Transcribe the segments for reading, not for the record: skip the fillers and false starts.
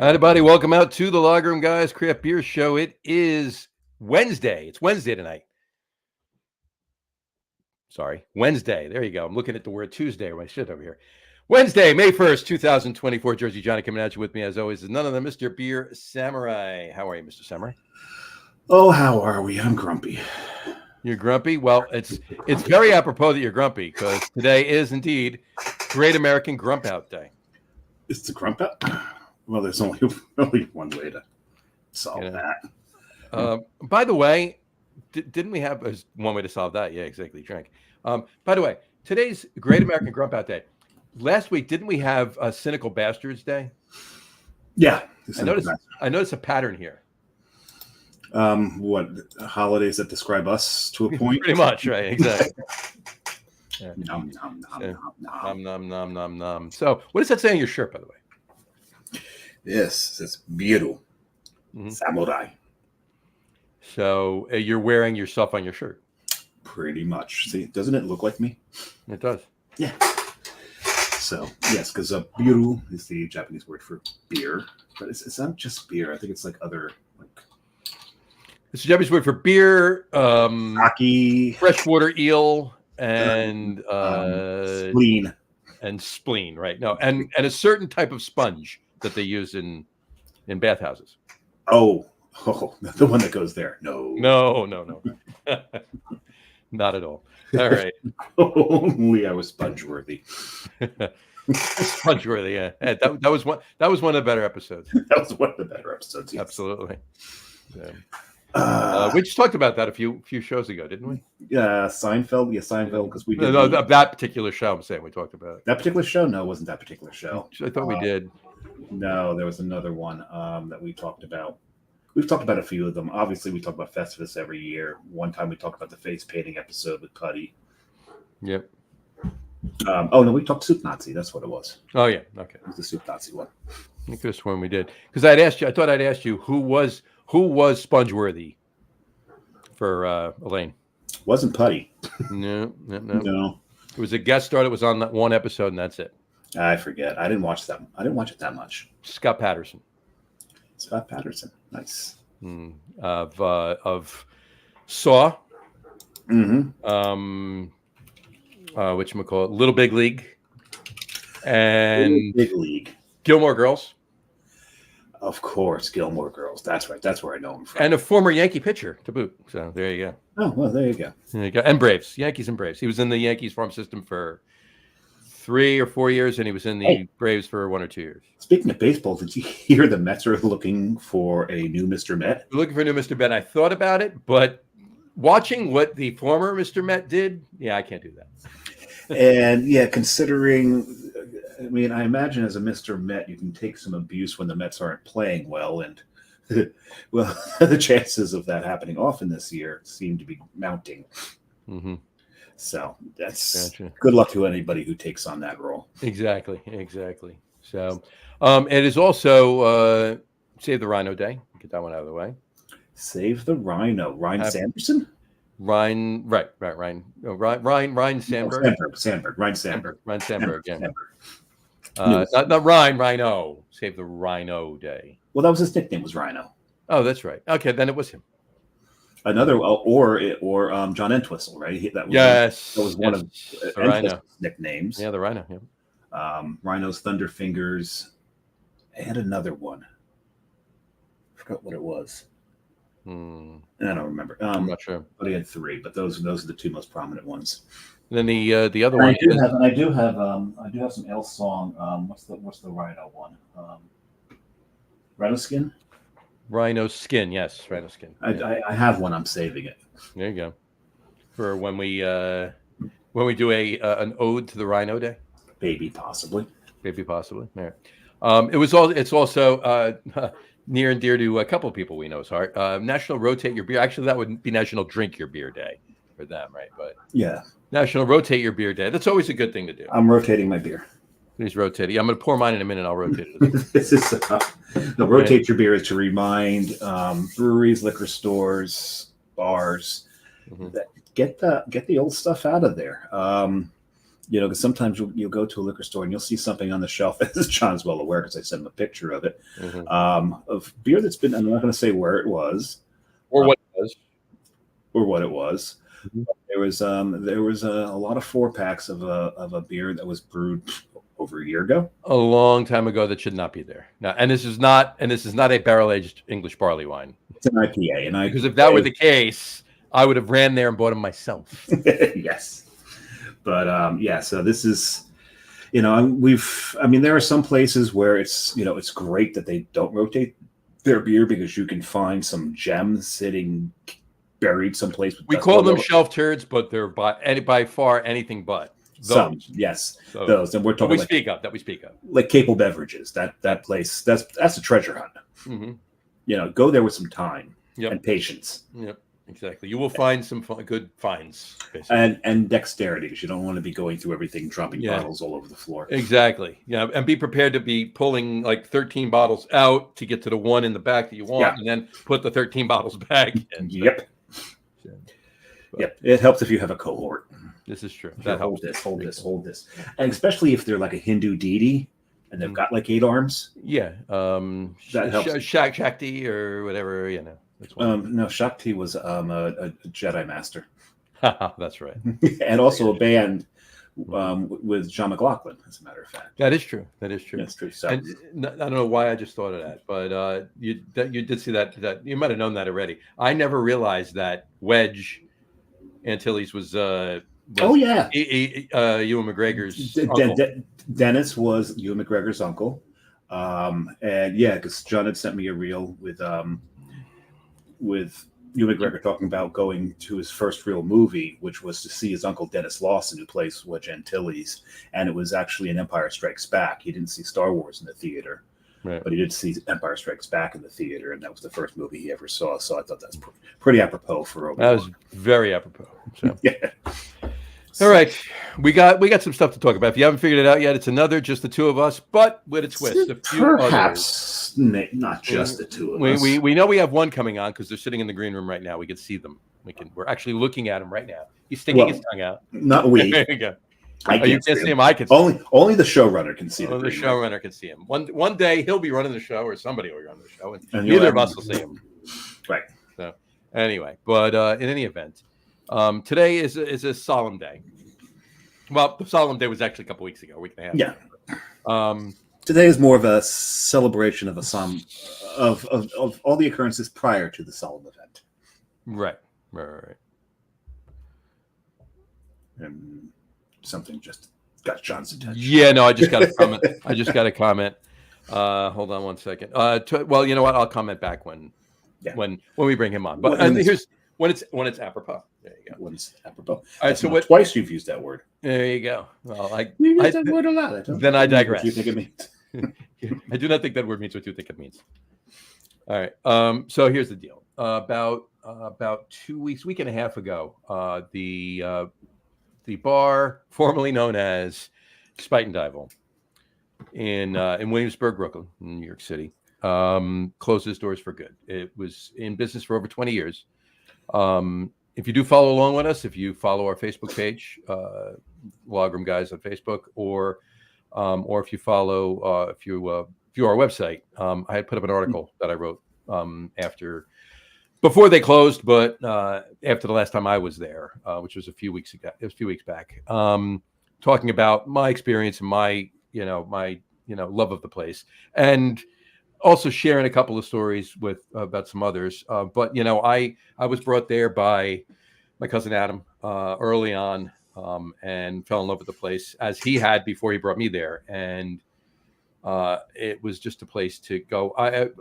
Hi, everybody. Welcome out to the Log Room Guys Craft Beer Show. It is Wednesday. It's Wednesday tonight. Sorry, Wednesday. There you go. I'm looking at the word Tuesday or my shit over here. Wednesday, May 1st, 2024. Jersey Johnny coming at you with me, as always, is none other than Mr. Beer Samurai. How are you, Mr. Samurai? Oh, how are we? I'm grumpy. You're grumpy? Well, it's very apropos that you're grumpy because today is indeed Great American Grump Out Day. It's the grump out? Well, there's only one way to solve that. By the way, didn't we have one way to solve that? Yeah, exactly. Drink. By the way, today's Great American Grump Out Day. Last week, didn't we have Cynical Bastards Day? Yeah. I noticed a pattern here. What holidays that describe us to a point? Pretty much, right? Exactly. Yeah. Nom, nom, nom, nom, nom. Nom, nom, nom, nom. So, what does that say on your shirt, by the way? Yes, it's beautiful. Samurai. So, you're wearing yourself on your shirt. Pretty much. See, doesn't it look like me? It does. Yeah. So, yes, because biru is the Japanese word for beer, but it's not just beer. I think it's like other, like... It's a Japanese word for beer, sake, freshwater eel, and spleen. And spleen, right? No, and a certain type of sponge that they use in bathhouses. Oh, the one that goes there. No. Not at all. All right. Only I was sponge-worthy. Sponge-worthy, yeah. That was one of the better episodes. That was one of the better episodes. Yes. Absolutely. Yeah. We just talked about that a few shows ago, didn't we? Yeah, Seinfeld. Yeah, Seinfeld, because we did. No, that particular show. I'm saying we talked about it. That particular show? No, it wasn't that particular show. I thought we did. No, there was another one that we talked about. We've talked about a few of them. Obviously, we talk about Festivus every year. One time we talked about the face painting episode with Putty. Yep. Oh no, we talked Soup Nazi. That's what it was. Oh yeah, okay. It was the Soup Nazi one. I could have sworn we did because I thought I'd asked you who was sponge-worthy for Elaine. Wasn't Putty. No. It was a guest star that was on that one episode, and that's it. I forget. I didn't watch that. I didn't watch it that much. Scott Patterson. Nice. Of Saw. Mm-hmm. Whatchamacallit, Little Big League, and Little Big League. Gilmore Girls. Of course, Gilmore Girls. That's right. That's where I know him from. And a former Yankee pitcher to boot. So there you go. Oh, well, there you go. There you go. And Braves. Yankees and Braves. He was in the Yankees farm system for 3 or 4 years, and he was in the Braves for 1 or 2 years. Speaking of baseball, did you hear the Mets are looking for a new Mr. Met? We're looking for a new Mr. Met. I thought about it, but watching what the former Mr. Met did, yeah, I can't do that. And yeah, considering, I mean, I imagine as a Mr. Met, you can take some abuse when the Mets aren't playing well, and well, the chances of that happening often this year seem to be mounting. Mm-hmm. So that's good luck to anybody who takes on that role. Exactly. So it is also Save the Rhino Day. Get that one out of the way. Save the Rhino. Ryan Sanderson? Ryan Sandberg. Ryan Sandberg. Yeah. Not Ryan, Rhino. Save the Rhino Day. Well, that was his nickname, was Rhino. Oh, that's right. Okay, then it was him. Another, or John Entwistle, right? That was one of Entwistle's nicknames. Yeah, the Rhino. Yeah. Rhino's Thunderfingers, and another one. I forgot what it was. I don't remember. I'm not sure. But he had 3, but those are the 2 most prominent ones. And then the other one. I do have some L song. What's the Rhino one? Rhino Skin. Rhino Skin, yes, Rhino Skin. I have one. I'm saving it. There you go. For when we do an ode to the Rhino Day. Maybe possibly. Yeah. It's also near and dear to a couple of people we know's heart. National Rotate Your Beer. Actually, that would be National Drink Your Beer Day for them, right? But yeah, National Rotate Your Beer Day. That's always a good thing to do. I'm rotating my beer. Please rotate it. I'm going to pour mine in a minute. I'll rotate it. This is rotate your beer is to remind breweries, liquor stores, bars that get the old stuff out of there. Because sometimes you'll go to a liquor store and you'll see something on the shelf, as John's well aware because I sent him a picture of it, of beer that's been, I'm not going to say where it was or what it was. or what it was. Mhm. There was a lot of 4-packs of a beer that was brewed over a year ago. A long time ago that should not be there. Now, and this is not a barrel-aged English barley wine. It's an IPA, Because if that were the case, I would have ran there and bought them myself. Yes. But so this is, there are some places where it's great that they don't rotate their beer because you can find some gems sitting buried someplace. We call them shelf turds, but they're by far anything but those. Some, yes, those. And we're talking that we speak of. Like Capel Beverages, that place, that's a treasure hunt. Mm-hmm. Go there with some time and patience. Yep. Exactly. You will find some good finds, basically. And dexterity, because you don't want to be going through everything, dropping bottles all over the floor. Exactly. Yeah, and be prepared to be pulling like 13 bottles out to get to the one in the back that you want, and then put the 13 bottles back. Yep. It helps if you have a cohort. This is true. That helps. Hold this. And especially if they're like a Hindu deity and they've got like 8 arms. Yeah. That helps. Shakti or whatever, No, Shakti was a Jedi master. That's right. And also a band with John McLaughlin, as a matter of fact. That is true. That's true. So, and I don't know why I just thought of that, but you did see that you might have known that already. I never realized that Wedge Antilles was Ewan McGregor's uncle. Dennis was Ewan McGregor's uncle. Because John had sent me a reel with Ewan McGregor talking about going to his first real movie, which was to see his uncle Dennis Lawson, who plays Wedge Antilles, and it was actually an Empire Strikes Back. He didn't see Star Wars in the theater, but he did see Empire Strikes Back in the theater, and that was the first movie he ever saw. So I thought that's pretty apropos for Obi-Wan. That was very apropos. So. All right, we got some stuff to talk about. If you haven't figured it out yet, it's another just the two of us, but with a twist. Perhaps not just the two of us. We know we have one coming on because they're sitting in the green room right now. We can see them. We're actually looking at him right now. He's sticking his tongue out. Not we. There you go. You can't see him. I can see him. Only the showrunner can see him. Only the showrunner can see him. One day he'll be running the show, or somebody will run the show, and neither of us will see him. Right. So anyway, but in any event, today is a solemn day. Well, the solemn day was actually a couple weeks ago, a week and a half. Yeah. Today is more of a celebration of of all the occurrences prior to the solemn event. Right. And something just got John's attention. Yeah, no, I just got a comment. Hold on one second. Well, you know what? I'll comment back when we bring him on. But here's when it's apropos. There you go. When it's apropos. All right. So twice you've used that word. There you go. Well, you use that word a lot. Then I digress. What do you think it means? I do not think that word means what you think it means. All right. So here's the deal. About 2 weeks, week and a half ago, the bar formerly known as Spuyten Duyvil in Williamsburg, Brooklyn, in New York City, closed its doors for good. It was in business for over 20 years. If you do follow along with us, if you follow our Facebook page, Logroom Guys on Facebook, or if you follow if you view our website, I had put up an article that I wrote before they closed, but after the last time I was there, which was a few weeks ago. It was a few weeks back, talking about my experience and my love of the place, and also sharing a couple of stories about some others. But I was brought there by my cousin Adam early on, and fell in love with the place as he had before he brought me there, and it was just a place to go.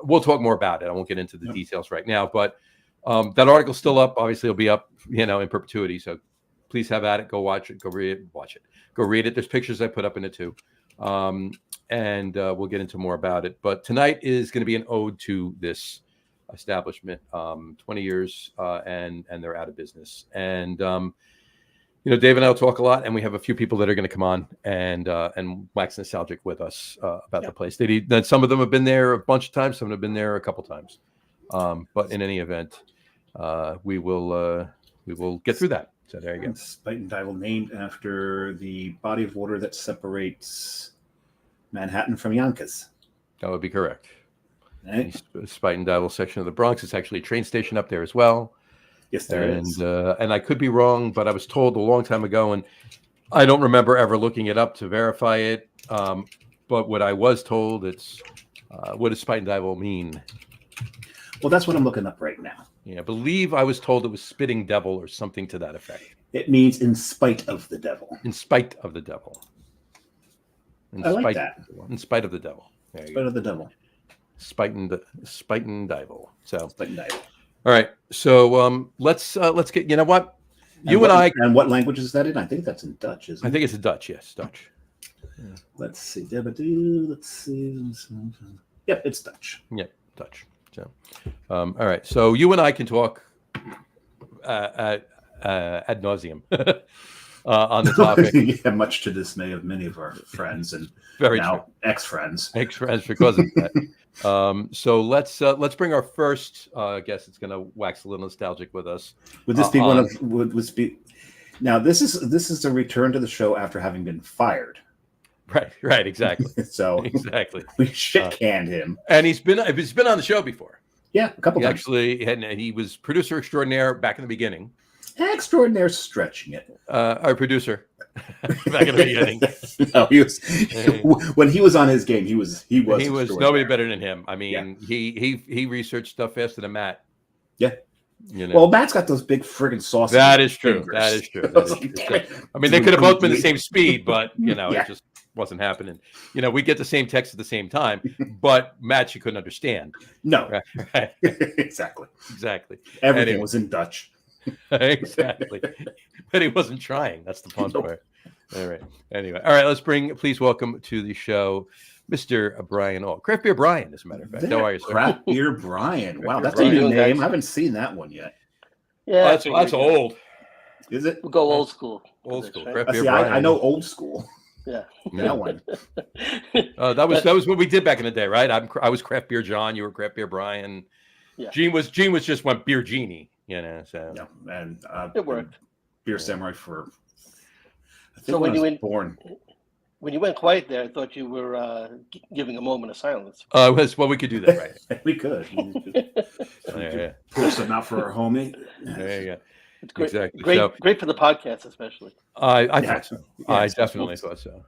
We'll talk more about it. I won't get into the details right now, but that article's still up. Obviously, it'll be up, in perpetuity. So please have at it. Go watch it. Go read it. Watch it. Go read it. There's pictures I put up in it too. And we'll get into more about it. But tonight is going to be an ode to this establishment. 20 years, and they're out of business. And Dave and I will talk a lot, and we have a few people that are going to come on and wax nostalgic with us about the place. Some of them have been there a bunch of times. Some have been there a couple times. But in any event, we will get through that. So there you go. Spuyten Duyvil, named after the body of water that separates Manhattan from Yonkers. That would be correct. Right? The Spuyten Duyvil section of the Bronx. It's actually a train station up there as well. Yes, there is. And I could be wrong, but I was told a long time ago, and I don't remember ever looking it up to verify it. But what I was told, it's what does Spuyten Duyvil mean? Well, that's what I'm looking up right now. Yeah, I believe I was told it was spitting devil or something to that effect. It means in spite of the devil. In spite of the devil. I like that. In spite of the devil. In spite of the devil. Spuyten Duyvil. So Spuyten Duyvil. All right. So let's get. You know what? And what language is that in? I think that's in Dutch, isn't it? I think it's Dutch. Yes, Dutch. Yeah. Let's see. Let's see. Yep, it's Dutch. Yep, Dutch. So, all right. So you and I can talk ad nauseum on the topic. Yeah, much to dismay of many of our friends and ex-friends. Ex-friends because of that. So let's bring our first guest. It's going to wax a little nostalgic with us. Would this be Now this is a return to the show after having been fired. Right, exactly. So exactly, we shit-canned him, and he's been on the show before. Yeah, a couple times. Actually, and he was producer extraordinaire back in the beginning. Extraordinaire stretching it. Our producer back in the beginning. No, he was when he was on his game. He was nobody better than him. I mean, he researched stuff faster than Matt. Yeah. You know. Well, Matt's got those big friggin' sauces. That is true. That is true. I mean, they could have both been the same speed, but it just wasn't happening. We get the same text at the same time, but Matt, you couldn't understand. No. Right. Exactly. Everything was in Dutch. Exactly. But he wasn't trying. That's the fun part. All right. Anyway. All right. Please welcome to the show, Mr. Brian All. Craft Beer Brian, as a matter of fact. How are you, sir? Craft Beer Brian. Wow, that's a new name. I haven't seen that one yet. Yeah. That's old. Is it? We'll go old school. Old school. Right? Craft Beer Brian. I know old school. Yeah. That one. That was what we did back in the day, right? I was Craft Beer John. You were Craft Beer Brian. Yeah. Gene was just went Beer Genie. So yeah, and it worked. Beer Samurai for. I think so when you went born. When you went quiet there, I thought you were giving a moment of silence. Well, we could do that, right? We could. Pull something out for our homie. There you go. It's great, exactly. Great for the podcast, especially. I thought so. Yeah, I definitely thought so.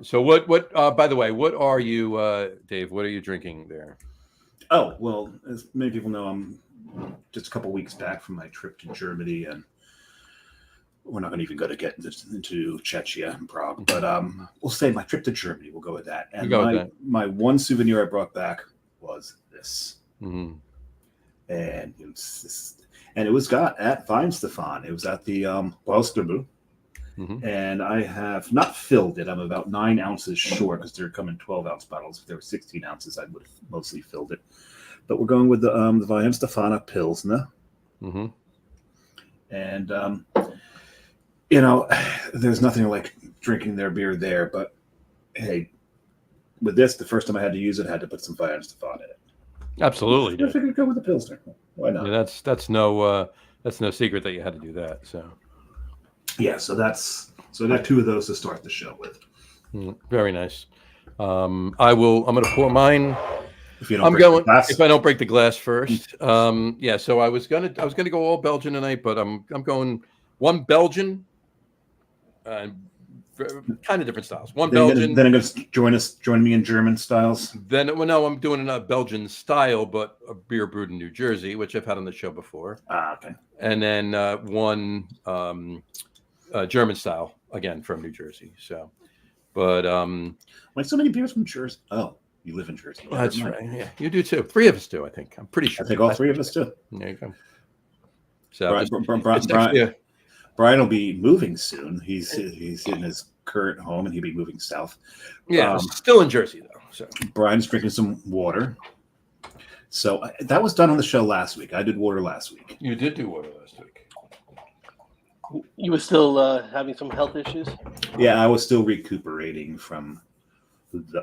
So what? By the way, what are you, Dave? What are you drinking there? Oh well, as many people know, I'm just a couple weeks back from my trip to Germany, and we're not going to even go to get into Czechia and Prague, but we'll say my trip to Germany. We'll go with that. And my one souvenir I brought back was this, and it was got at Weihenstephan. It was at the Williamsburg. And I have not filled it. I'm about 9 ounces short because they're coming 12-ounce bottles. If they were 16 ounces, I would have mostly filled it. But we're going with the Weihenstephan Pilsner. And, there's nothing like drinking their beer there. But, hey, with this, the first time I had to use it, I had to put some Weihenstephan in it. Absolutely. I figured go with the Pilsner. Why not? Yeah, that's no secret that you had to do that. So. Yeah, so I got 2 of those to start the show with. Very nice. I'm going to pour mine. If you don't if I don't break the glass first. Yeah. So I was gonna go all Belgian tonight, but I'm going one Belgian, kind of different styles. One Belgian. Then I'm going to join me in German styles. I'm doing a Belgian style, but a beer brewed in New Jersey, which I've had on the show before. Okay. And then one German style again from New Jersey. So, but why so many beers from Jersey? Oh, you live in Jersey. That's right. Yeah, you do too. 3 of us do. I think. I'm pretty sure. I think all 3 of us do. There you go. So Brian will be moving soon. He's in his current home, and he'll be moving south. Yeah, still in Jersey though. So Brian's drinking some water. So that was done on the show last week. I did water last week. You did do water last week. You were still having some health issues? Yeah, I was still recuperating from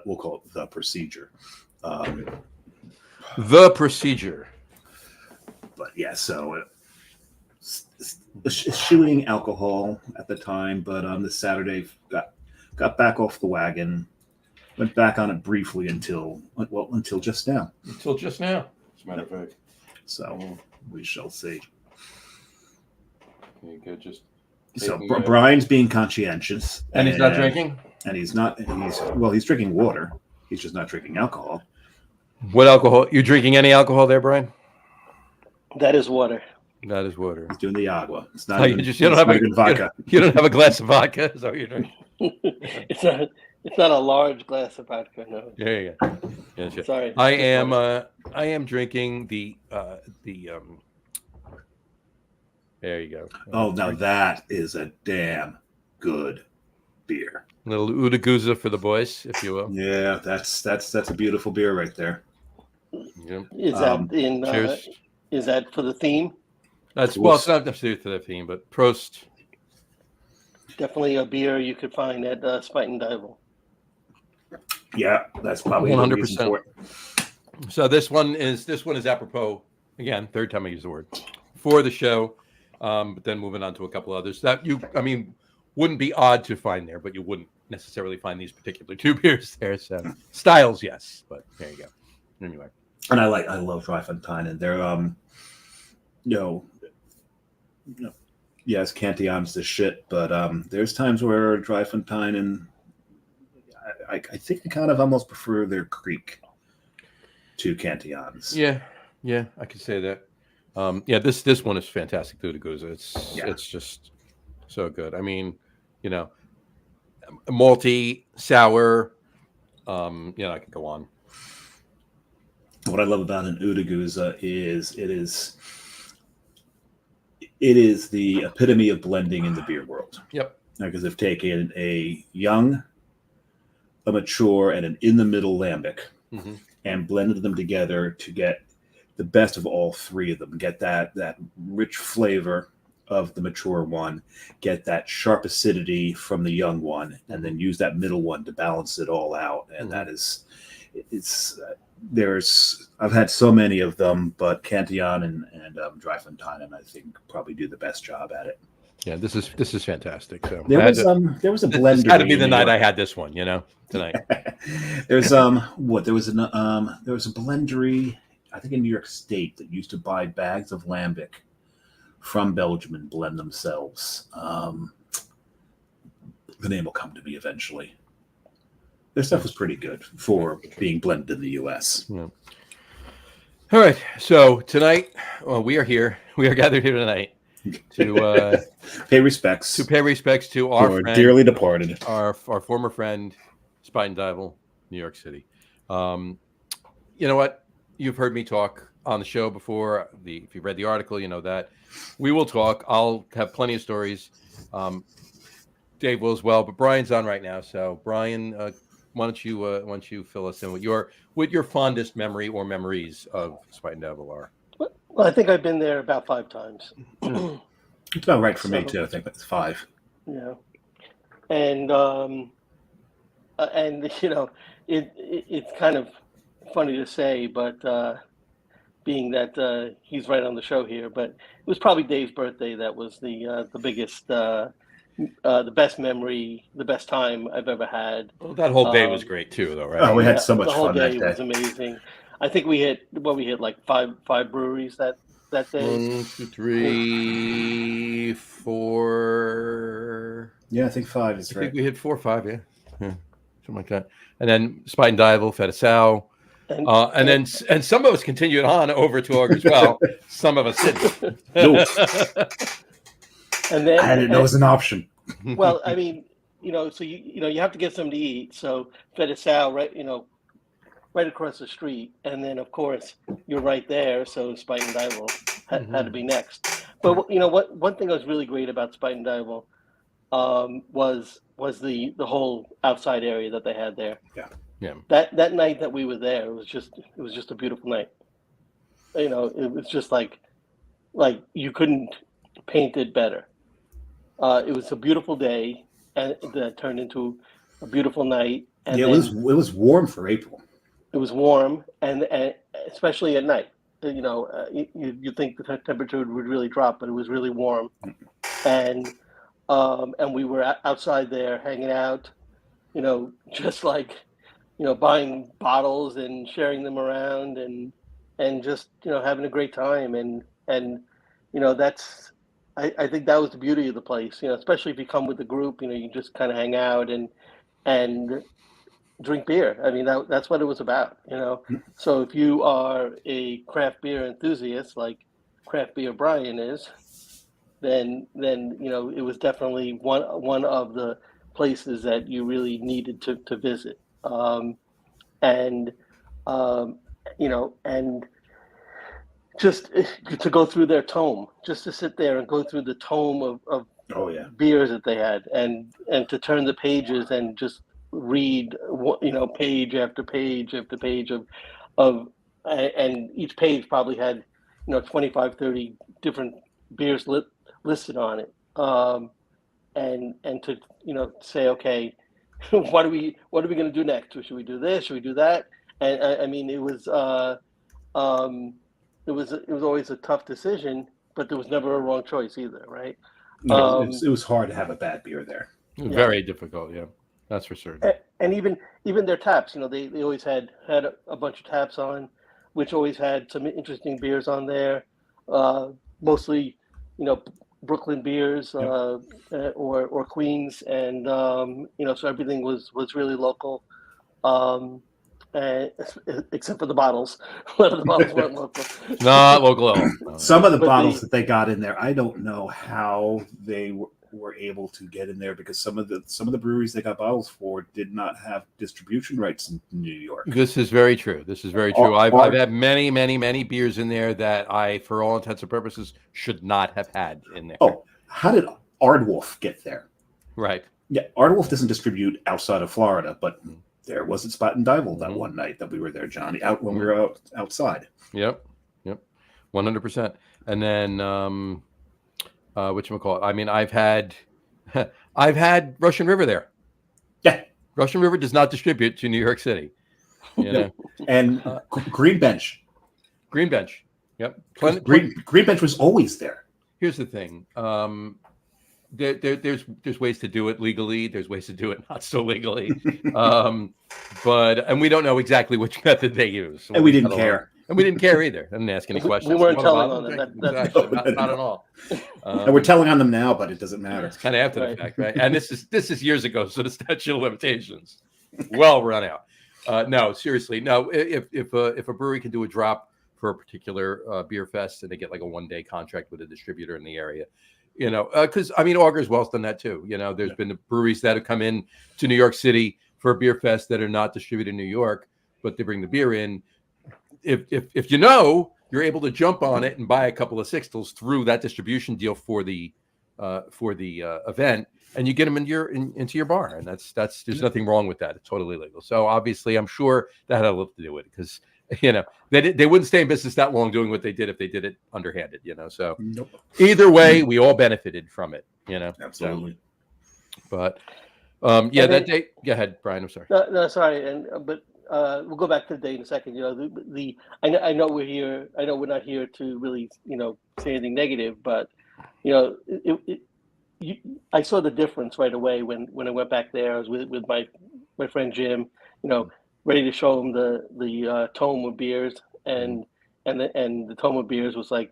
we'll call it the procedure. The procedure. But yeah, so eschewing alcohol at the time, but this Saturday got back off the wagon. Went back on it briefly until just now. Until just now, as a matter of fact. So we shall see. Okay, good. Just so Brian's being conscientious, and he's not drinking. And he's not. He's drinking water. He's just not drinking alcohol. What alcohol? You drinking any alcohol there, Brian? That is water. That is water. He's doing the agua. It's not Oh, even, you don't have vodka. You don't have a glass of vodka. Is that what you're drinking? It's not a large glass of vodka. No. There you go. Yes, yes. Sorry. I am drinking the. There you go. Oh, now that is a damn good beer. A little Udaguza for the boys, if you will. Yeah, that's a beautiful beer right there. Yep. Is that cheers. Is that for the theme? It's not necessarily for the theme, but Prost. Definitely a beer you could find at Spuyten Duyvil. Yeah, that's probably 100%. So this one is apropos. Again, third time I use the word for the show. But then moving on to a couple others that wouldn't be odd to find there, but you wouldn't necessarily find these particular two beers there. So styles, yes, but there you go. Anyway, and I love Dryfontein, and they're yes, Cantillon's the shit, but there's times where Dryfontein and I think I kind of almost prefer their Creek to Cantillon's. Yeah, I could say that. This one is fantastic too. It's just so good. I mean, malty, sour. I could go on. What I love about an Udaguza is it is the epitome of blending in the beer world. Yep. Because they've taken a young, a mature, and an in-the-middle lambic and blended them together to get the best of all three of them. Get that rich flavor of the mature one, get that sharp acidity from the young one, and then use that middle one to balance it all out. And that is, I've had so many of them, but Cantillon and Dryfontein, I think, probably do the best job at it. Yeah, this is fantastic. So there was a blender. This had to be the night I had this one, tonight. There was a blendery, I think in New York State, that used to buy bags of lambic from Belgium and blend themselves. The name will come to me eventually. Their stuff was pretty good for being blended in the U.S. Yeah. All right. So tonight, we are here. We are gathered here tonight to pay respects to our friend, dearly departed, our former friend, Spuyten Duyvil, New York City. You know what? You've heard me talk on the show before. If you read the article, you know that we will talk. I'll have plenty of stories. Dave will as well, but Brian's on right now. So Brian, why don't you fill us in with your fondest memory or memories of Spuyten Duyvil are? Well, I think I've been there about 5 times. It's about right for me too. I think that's 5. Yeah, and it's kind of funny to say, but being that he's right on the show here, but it was probably Dave's birthday that was the biggest. The best memory, the best time I've ever had. Well, that whole day was great too, though, right? Oh, we had so much fun that day. The whole day was amazing. I think we hit like five breweries that day. 1, 2, 3, 4. Yeah, I think 5 is right. I think we hit 4 or 5, yeah, something like that. And then Spuyten Duyvil, Fedasau. And some of us continued on over to August as well. Some of us didn't. Nope. And then I didn't know it was an option. Well, I mean, so you have to get something to eat. So Fedasau, right across the street, and then of course you're right there. So Spuyten Duyvil had to be next. But one thing that was really great about Spuyten Duyvil was the whole outside area that they had there. Yeah. That night that we were there, it was just a beautiful night. It was just like you couldn't paint it better. It was a beautiful day, and that turned into a beautiful night. And it was warm for April. It was warm, and especially at night. you think the temperature would really drop, but it was really warm, and we were outside there hanging out, just like, buying bottles and sharing them around, and just having a great time, and that's I think that was the beauty of the place, especially if you come with a group, you just kind of hang out and drink beer. I mean, that's what it was about, So if you are a craft beer enthusiast like Craft Beer Brian is, then it was definitely one of the places that you really needed to visit, and and just to go through their tome, just to sit there and go through the tome of Oh yeah. beers that they had, and to turn the pages and just read, page after page after page of and each page probably had 25, 30 different beers listed on it, and to say, okay, what are we going to do next? Should we do this? Should we do that? And I mean, it was always a tough decision, but there was never a wrong choice either, right? No, it was hard to have a bad beer there. Very difficult, yeah, that's for certain. And even their taps, they always had a bunch of taps on, which always had some interesting beers on there, mostly Brooklyn beers, or Queens, and so everything was really local, except for the bottles. A lot of the bottles weren't local. Not local at all. Some of the bottles that they got in there, I don't know how they were able to get in there, because some of the breweries they got bottles for did not have distribution rights in New York. This is very true. I've had many beers in there that I, for all intents and purposes, should not have had in there. Oh, how did Ardwolf get there? Right. Yeah, Ardwolf doesn't distribute outside of Florida, but there was at Spuyten Duyvil that one night that we were there, Johnny, when we were outside. Yep, 100%. And then whatchamacallit? I mean, I've had Russian River there. Yeah, Russian River does not distribute to New York City. And Green Bench. Yep. Green Bench was always there. Here's the thing. There's ways to do it legally. There's ways to do it not so legally. And we don't know exactly which method they use. And we didn't care. And we didn't care either. I didn't ask any questions. We weren't telling on them. Not at all. And we're telling on them now, but it doesn't matter. It's kind of after the fact, right? And this is years ago, so the statute of limitations well run out. No, seriously, no. If a brewery can do a drop for a particular beer fest, and they get like a 1-day contract with a distributor in the area, because I mean, Auger's Well's done that too. There's been breweries that have come in to New York City for a beer fest that are not distributed in New York, but they bring the beer in. If you're able to jump on it and buy a couple of sixtels through that distribution deal for the event, and you get them into your bar, and that's there's nothing wrong with that. It's totally legal. So obviously, I'm sure that had a lot to do with it, because they wouldn't stay in business that long doing what they did if they did it underhanded. So nope. Either way, we all benefited from it. Absolutely. So, but that day. Go ahead, Brian. I'm sorry. No, sorry, but. We'll go back to the day in a second. I know we're here. I know we're not here to really, say anything negative, but I saw the difference right away when I went back there. I was with my friend Jim, ready to show him the tome of beers, and the tome of beers was like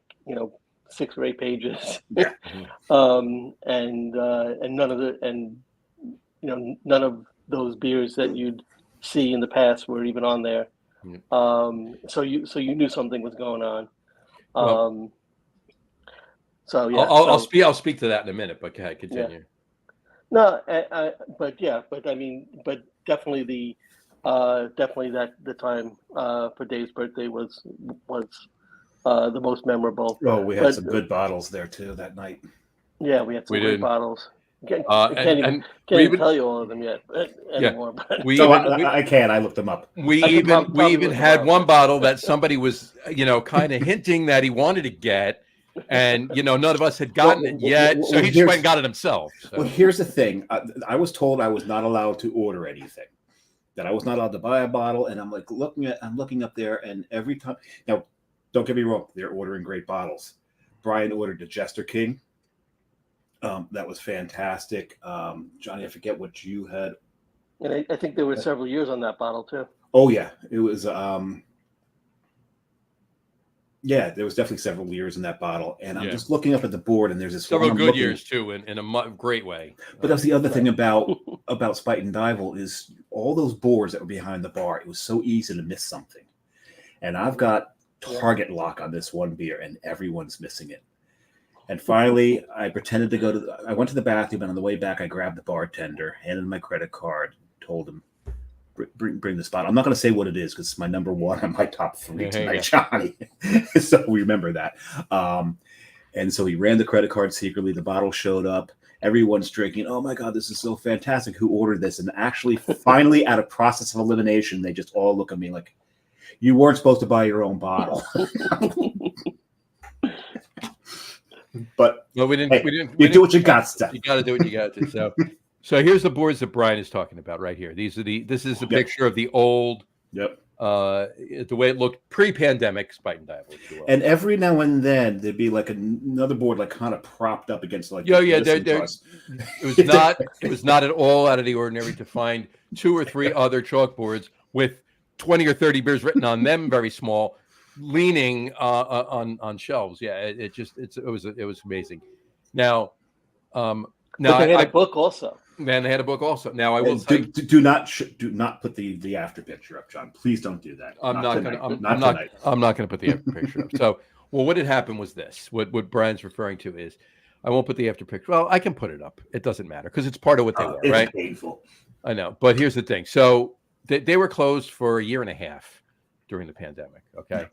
6 or 8 pages, and none of those beers that you'd see in the past were even on there. So you knew something was going on. I'll speak to that in a minute, but go ahead, continue. No, but definitely the time for Dave's birthday was the most memorable. Oh, we had some good bottles there too that night. Yeah, we had some good bottles. I can't even tell you all of them yet anymore. I can. I looked them up. We even had one bottle that somebody was, kind of hinting that he wanted to get, and none of us had gotten it yet, so he just went and got it himself. So. Well, here's the thing. I was told I was not allowed to order anything. That I was not allowed to buy a bottle, and I'm looking up there, and every time now, don't get me wrong, they're ordering great bottles. Brian ordered the Jester King. That was fantastic. Johnny, I forget what you had. And I think there were several years on that bottle too. Oh yeah, it was. Yeah, there was definitely several years in that bottle, and I'm just looking up at the board, and there's this several good years too, in a great way. But that's the other thing about Spuyten Duyvil is all those boards that were behind the bar. It was so easy to miss something, and I've got target lock on this one beer, and everyone's missing it. And finally, I pretended to go to. I went to the bathroom, and on the way back, I grabbed the bartender, handed him my credit card, told him, Bring this bottle. I'm not going to say what it is because it's my number one on my top three tonight, Johnny. So we remember that. And so he ran the credit card secretly. The bottle showed up. Everyone's drinking. Oh my God, this is so fantastic. Who ordered this? And actually, finally, out of process of elimination, they just all look at me like, you weren't supposed to buy your own bottle. But we didn't. You do what you got to. You got to do what you got to. So here's the boards that Brian is talking about right here. This is a picture of the old, the way it looked pre-pandemic Spuyten Duyvil. And every now and then there'd be like another board like kind of propped up against like it was not at all out of the ordinary to find 2 or 3 other chalkboards with 20 or 30 beers written on them, very small, leaning on shelves. Yeah, it was amazing. Now they had a book also. Man, they had a book also. Now I will do not put the after picture up, John. Please don't do that. I'm not going to put the after picture up. So, what had happened was this. What Brian's referring to is, I won't put the after picture. Well, I can put it up. It doesn't matter because it's part of what they were, it's right? Painful. I know, but here's the thing. So they were closed for a year and a half during the pandemic. Okay,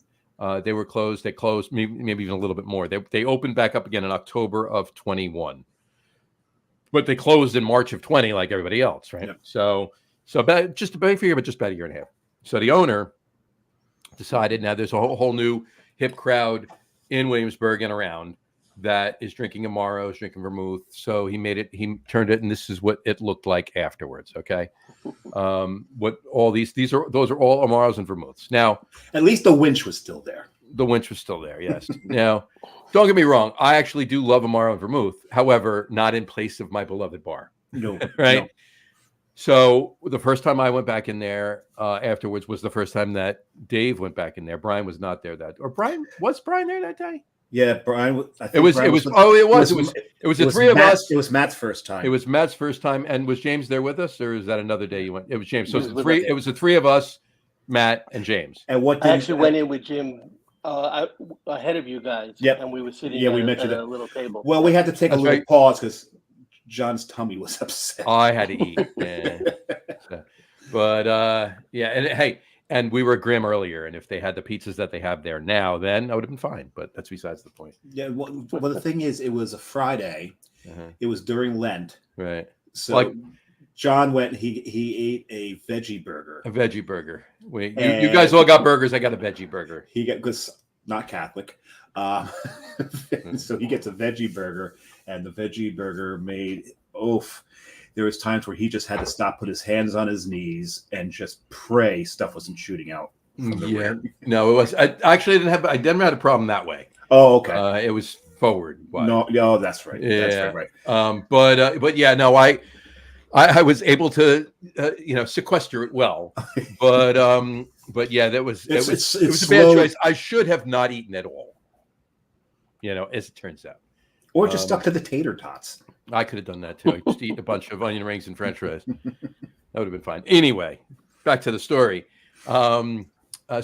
they were closed. They closed maybe even a little bit more. They opened back up again in October of 21. But they closed in March of 20, like everybody else, right? Yep. So just about a year and a half. So the owner decided now there's a whole new hip crowd in Williamsburg and around that is drinking Amaros, drinking vermouth. So he turned it, and this is what it looked like afterwards. Okay, what all those are all Amaros and vermouths. Now, at least the winch was still there. The winch was still there, yes. Now, don't get me wrong. I actually do love Amaro and vermouth. However, not in place of my beloved bar. No, right? No. So the first time I went back in there afterwards was the first time that Dave went back in there. Brian was not there was Brian there that day? Yeah, Brian. It was the three of us. It was Matt's first time. It was Matt's first time. And was James there with us, or is that another day you went? It was James. So it was the three of us, Matt and James. And I actually went in with Jim ahead of you guys. Yep. And we were sitting we mentioned at a little table. Well, we had to take a little pause because John's tummy was upset. I had to eat. And we were at Grimm earlier, and if they had the pizzas that they have there now, then I would have been fine. But that's besides the point. Yeah. Well, the thing is, it was a Friday. It was during Lent. Right. So John went. He ate a veggie burger. A veggie burger. You guys all got burgers. I got a veggie burger. He got because not Catholic. So he gets a veggie burger, and the veggie burger made there was times where he just had to stop, put his hands on his knees, and just pray stuff wasn't shooting out. No, it was. I didn't have a problem that way. Oh, okay. It was forward. No, that's right. Yeah. That's right. But yeah, no, I was able to sequester it well, but yeah, it was a bad choice. I should have not eaten at all. As it turns out, or just stuck to the tater tots. I could have done that too. I just eat a bunch of onion rings and French fries. That would have been fine. Anyway, back to the story. So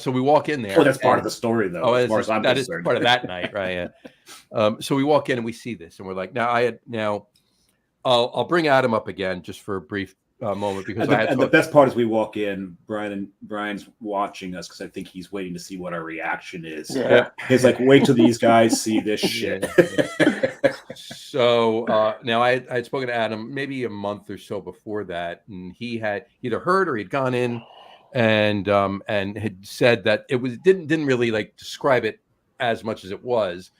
we walk in there. Well, that's part of the story, though. That is part of that night, right? Yeah. So we walk in and we see this, and we're like, I'll bring Adam up again just for a brief moment because the best part is we walk in. Brian's watching us because I think he's waiting to see what our reaction is. Yeah. He's like, wait till these guys see this shit. So now I had spoken to Adam maybe a month or so before that, and he had either heard or he'd gone in and had said that it didn't really describe it as much as it was,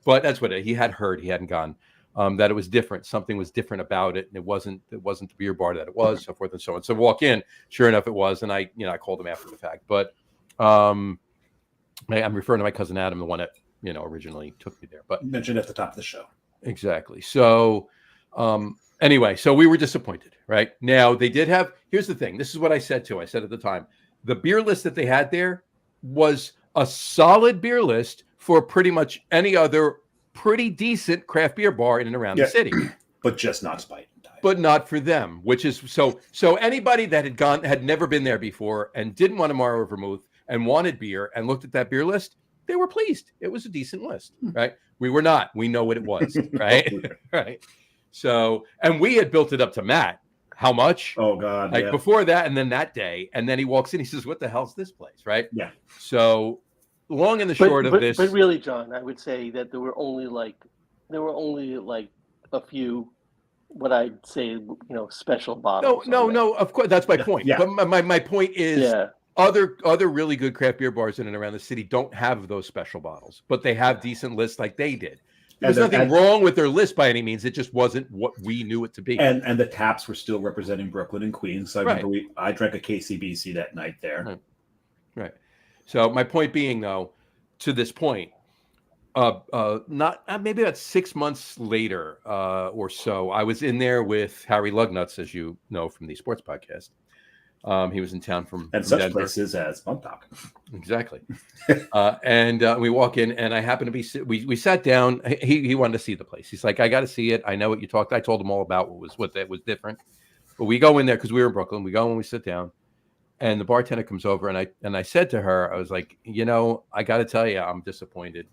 but that's what he had heard. He hadn't gone. That it was different. Something was different about it, and it wasn't the beer bar that it was, so forth and so on. So walk in, sure enough, it was, and I called him after the fact. But I'm referring to my cousin Adam, the one that originally took me there. But mentioned at the top of the show. Exactly. So anyway, so we were disappointed, right? Now they did have. Here's the thing. This is what I said too. I said at the time, the beer list that they had there was a solid beer list for pretty much any other pretty decent craft beer bar in and around the city, but just not Spuyten Duyvil. But not for them, which is so anybody that had never been there before and didn't want to Morrow vermouth and wanted beer and looked at that beer list, they were pleased. It was a decent list, right? We were not. We know what it was, right? Right. So, and we had built it up to Matt. How much? Oh God! Like before that, and then that day, and then he walks in. He says, "What the hell's this place?" Right? Yeah. So, long and the short of this, but really, John, I would say that there were only like a few, what I'd say, special bottles. No. Of course, that's my point. Yeah. But my point is, other really good craft beer bars in and around the city don't have those special bottles, but they have decent lists like they did. There's nothing wrong with their list by any means. It just wasn't what we knew it to be. And the taps were still representing Brooklyn and Queens. So I remember I drank a KCBC that night there. Right. So my point being, though, to this point, maybe about 6 months later or so, I was in there with Harry Lugnuts, as you know from the sports podcast. He was in town from such Denver. Places as Bump Talk. Exactly. And we walk in, and I happen to be we sat down. He wanted to see the place. He's like, I got to see it. I know what you talked. I told him all about what that was different. But we go in there because we were in Brooklyn. We go and we sit down, and the bartender comes over, and I said to her, I was like, I got to tell you, I'm disappointed.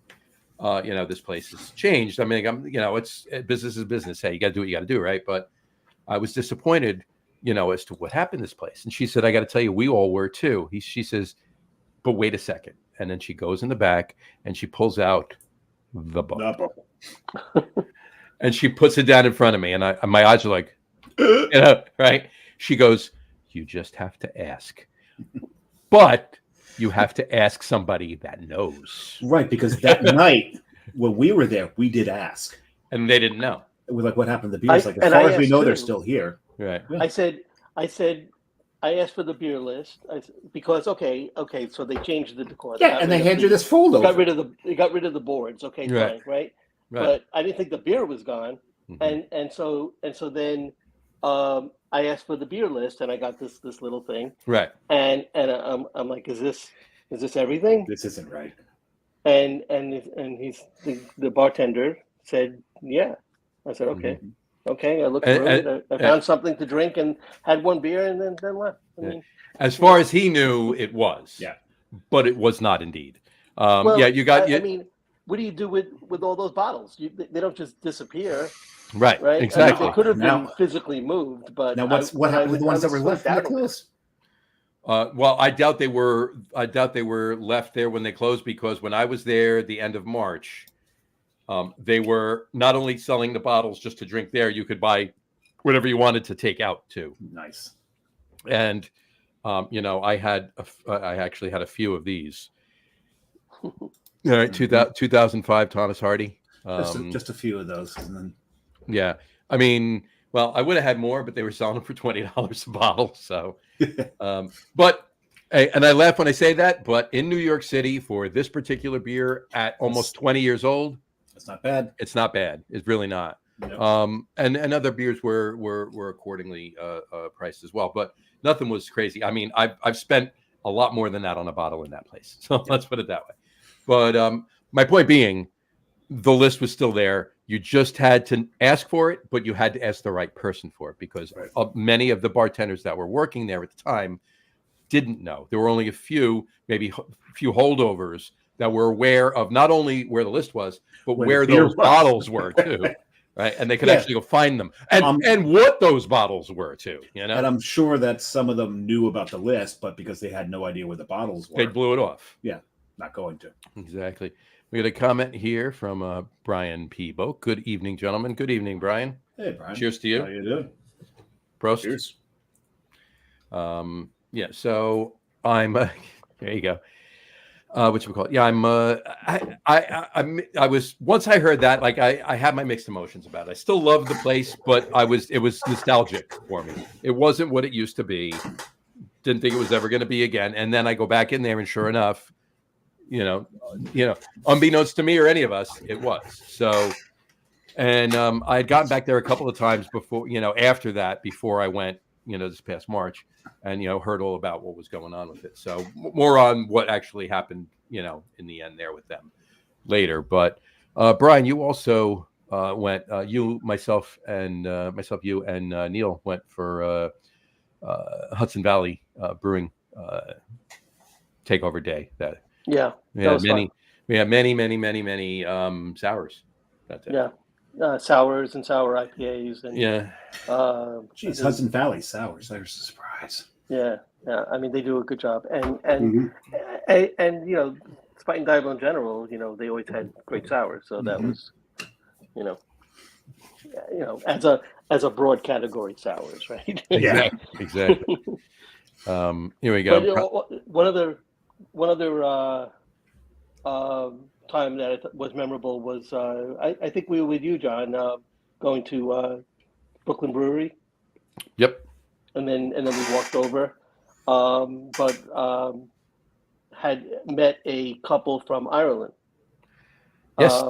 This place has changed. I mean, it's business is business. Hey, you got to do what you got to do, right? But I was disappointed, as to what happened in this place. And she said, I got to tell you, we all were too. She says, but wait a second. And then she goes in the back and she pulls out the book. And she puts it down in front of me. And my eyes are like, right? She goes, you just have to ask. But you have to ask somebody that knows. Right, because that night when we were there, we did ask. And they didn't know. We're like, what happened to the beers? As far as we know, they're still here. Right. Yeah. I asked for the beer list because okay, so they changed the decor. Yeah, and they hand you this folder. They got rid of the boards. Okay, fine, right? But I didn't think the beer was gone, and so then I asked for the beer list, and I got this little thing. Right. And I'm like, is this everything? This isn't right. And he's the bartender said, yeah. I said, okay. Mm-hmm. Okay, I looked through it. I found something to drink and had one beer and then left. I mean, as far as he knew, it was. Yeah. But it was not indeed. You got. I mean, what do you do with all those bottles? They don't just disappear. Right. Exactly. I mean, they could have been physically moved, but now what happened with the ones that were left in the close? Well, I doubt they were left there when they closed, because when I was there at the end of March, they were not only selling the bottles just to drink there, you could buy whatever you wanted to take out too. Nice. And I actually had a few of these. All right, 2005 Thomas Hardy. Just a few of those, and then. Yeah, I mean, well, I would have had more, but they were selling them for $20 a bottle. So, but. And I laugh when I say that, but in New York City for this particular beer at almost 20 years old, it's not bad. It's not bad. It's really not. No. And other beers were accordingly priced as well, but nothing was crazy. I mean, I've spent a lot more than that on a bottle in that place. So let's put it that way. But my point being, the list was still there. You just had to ask for it, but you had to ask the right person for it, because many of the bartenders that were working there at the time didn't know. There were only a few, maybe a few holdovers that were aware of not only where the list was, but where those bottles were too, right? And they could actually go find them and what those bottles were too, And I'm sure that some of them knew about the list, but because they had no idea where the bottles were, they blew it off. Yeah, not going to. Exactly. We got a comment here from Brian Peebo. Good evening, gentlemen. Good evening, Brian. Hey, Brian. Cheers to you. How you doing? Prost. Cheers. Yeah, so I'm there you go. What you call it? Yeah, I was, once I heard that, like I had my mixed emotions about it. I still love the place, but it was nostalgic for me. It wasn't what it used to be. Didn't think it was ever going to be again. And then I go back in there, and sure enough, unbeknownst to me or any of us, it was. So, and I had gotten back there a couple of times before, after that, before I went, this past March, and heard all about what was going on with it. So more on what actually happened, in the end there with them later. But Brian, you also went. You, myself, you, and Neil went for Hudson Valley Brewing takeover day. We had many sours that day. Yeah, sours and sour IPAs and Geez, Hudson Valley sours. There's a surprise. Yeah. I mean, they do a good job, and Mhm. Spuyten Duyvil in general, they always had great sours, so that was, as a broad category, sours, right? Exactly. Here we go. But one other time that was memorable was I think we were with you, John, going to Brooklyn Brewery. Yep. And then we walked over, but had met a couple from Ireland. Yes.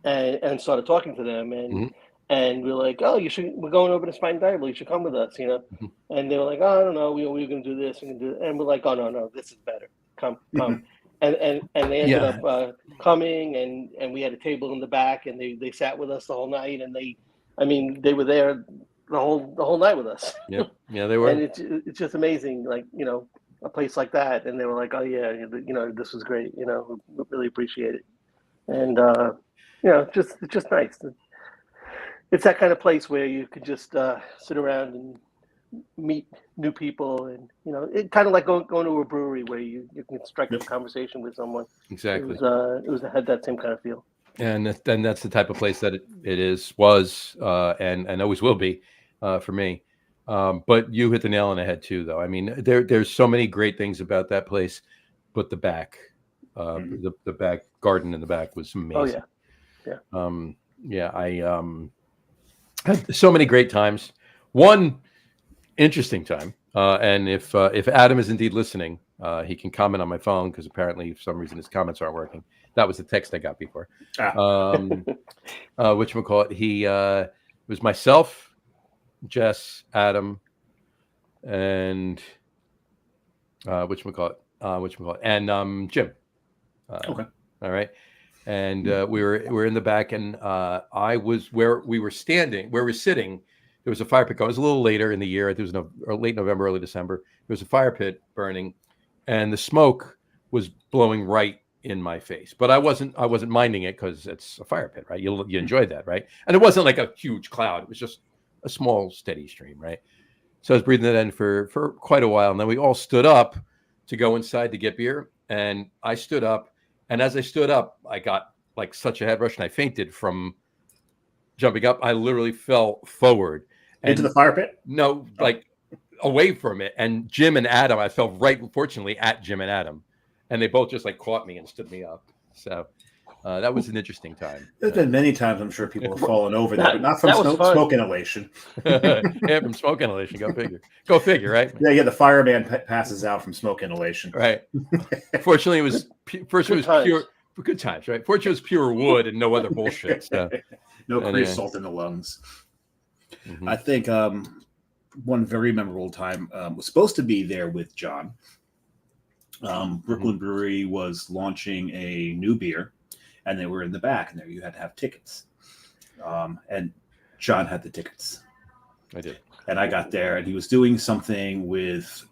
And started talking to them, and we were like, oh, we're going over to Spuyten Duyvil, you should come with us, Mm-hmm. And they were like, oh, I don't know, we were going to do this, and we're like, oh, no, this is better. Come. And they ended up coming, and we had a table in the back, and they sat with us the whole night, and they were there the whole night with us. Yep. Yeah, they were. And it's just amazing, like, a place like that, and they were like, oh yeah, this was great, we really appreciate it, and it's just nice. It's that kind of place where you could just sit around and meet new people, and it kind of like going to a brewery where you can strike up a conversation with someone. Exactly. It had that same kind of feel. And then that's the type of place that it was and always will be for me. But you hit the nail on the head too, though. I mean, there's so many great things about that place, but the back, the back garden in the back was amazing. Oh yeah. I had so many great times. One interesting time, and if Adam is indeed listening, he can comment on my phone, because apparently for some reason his comments aren't working. That was the text I got before. Whatchamacallit, he was myself, Jess, Adam, and and Jim. Okay. All right. And we were in the back, and I was where we were sitting. There was a fire pit going. It was a little later in the year. It was late November, early December. There was a fire pit burning, and the smoke was blowing right in my face. But I wasn't minding it, because it's a fire pit, right? You enjoyed that, right? And it wasn't like a huge cloud. It was just a small, steady stream, right? So I was breathing that in for quite a while, and then we all stood up to go inside to get beer. And I stood up, and as I stood up, I got like such a head rush, and I fainted from jumping up. I literally fell forward into the fire pit. No, like away from it. And Jim and Adam, I fell right, fortunately, at Jim and Adam, and they both just like caught me and stood me up. So that was an interesting time. There's been many times I'm sure people have fallen over there, but not from smoke inhalation. Yeah, from smoke inhalation. Go figure, right? Yeah. The fireman passes out from smoke inhalation. Right. Fortunately, it was pure good times, right? Fortunately, it was pure wood and no other bullshit. So. No creosote in the lungs. Mm-hmm. I think one very memorable time was supposed to be there with John. Brooklyn Brewery was launching a new beer, and they were in the back, and there you had to have tickets. And John had the tickets. I did. And I got there, and he was doing something with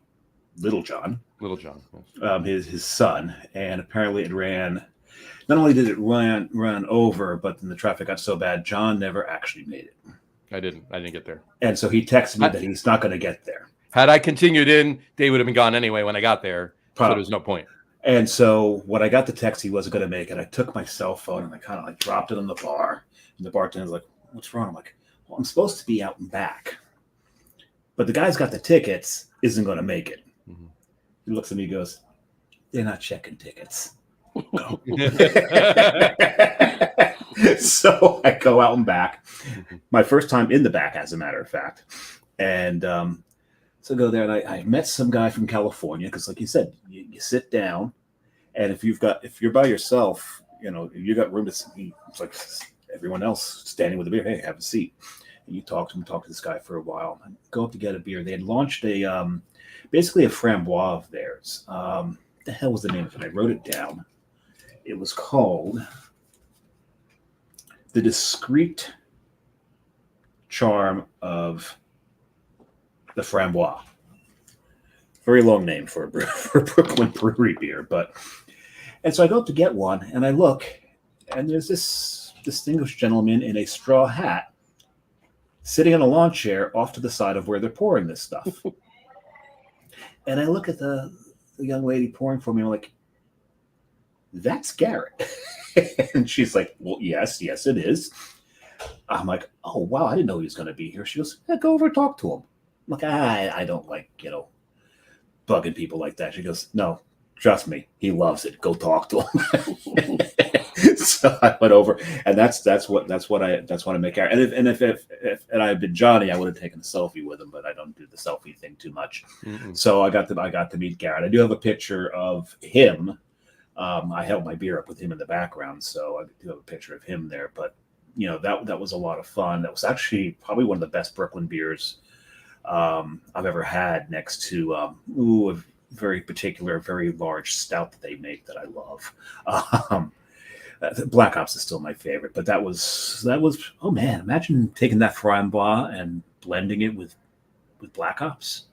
Little John. Yes. His son. And apparently it ran. Not only did it run over, but then the traffic got so bad, John never actually made it. I didn't get there. And so he texted me that he's not going to get there. Had I continued in, they would have been gone anyway when I got there. So there was no point. And so when I got the text he wasn't going to make it, I took my cell phone and I kind of like dropped it in the bar. And the bartender's like, what's wrong? I'm like, well, I'm supposed to be out and back. But the guy's got the tickets, isn't going to make it. Mm-hmm. He looks at me and goes, they're not checking tickets. Go. So I go out and back. My first time in the back, as a matter of fact. And so I go there, and I met some guy from California, because like you said, you sit down And if you're by yourself, you got room to see. It's like everyone else standing with a beer. Hey, have a seat. And you talk to this guy for a while. And go up to get a beer. They had launched basically a framboise of theirs. What the hell was the name of it? I wrote it down. It was called The Discreet Charm of the Framboise. Very long name for a Brooklyn brewery beer, and so I go up to get one, and I look, and there's this distinguished gentleman in a straw hat sitting on a lawn chair off to the side of where they're pouring this stuff. And I look at the young lady pouring for me, and I'm like, that's Garrett. And she's like, well, yes, it is. I'm like, oh, wow, I didn't know he was going to be here. She goes, yeah, go over and talk to him. I'm like, I don't like, bugging people like that. She goes, no, trust me, he loves it. Go talk to him. So I went over, and that's what I make out. And if I had been Johnny, I would have taken a selfie with him, but I don't do the selfie thing too much. Mm-mm. So I got to meet Garrett. I do have a picture of him. I held my beer up with him in the background, so I do have a picture of him there. But that was a lot of fun. That was actually probably one of the best Brooklyn beers I've ever had, next to a very particular, very large stout that they make that I love. Black Ops is still my favorite, but that was oh man, imagine taking that framboise and blending it with Black Ops.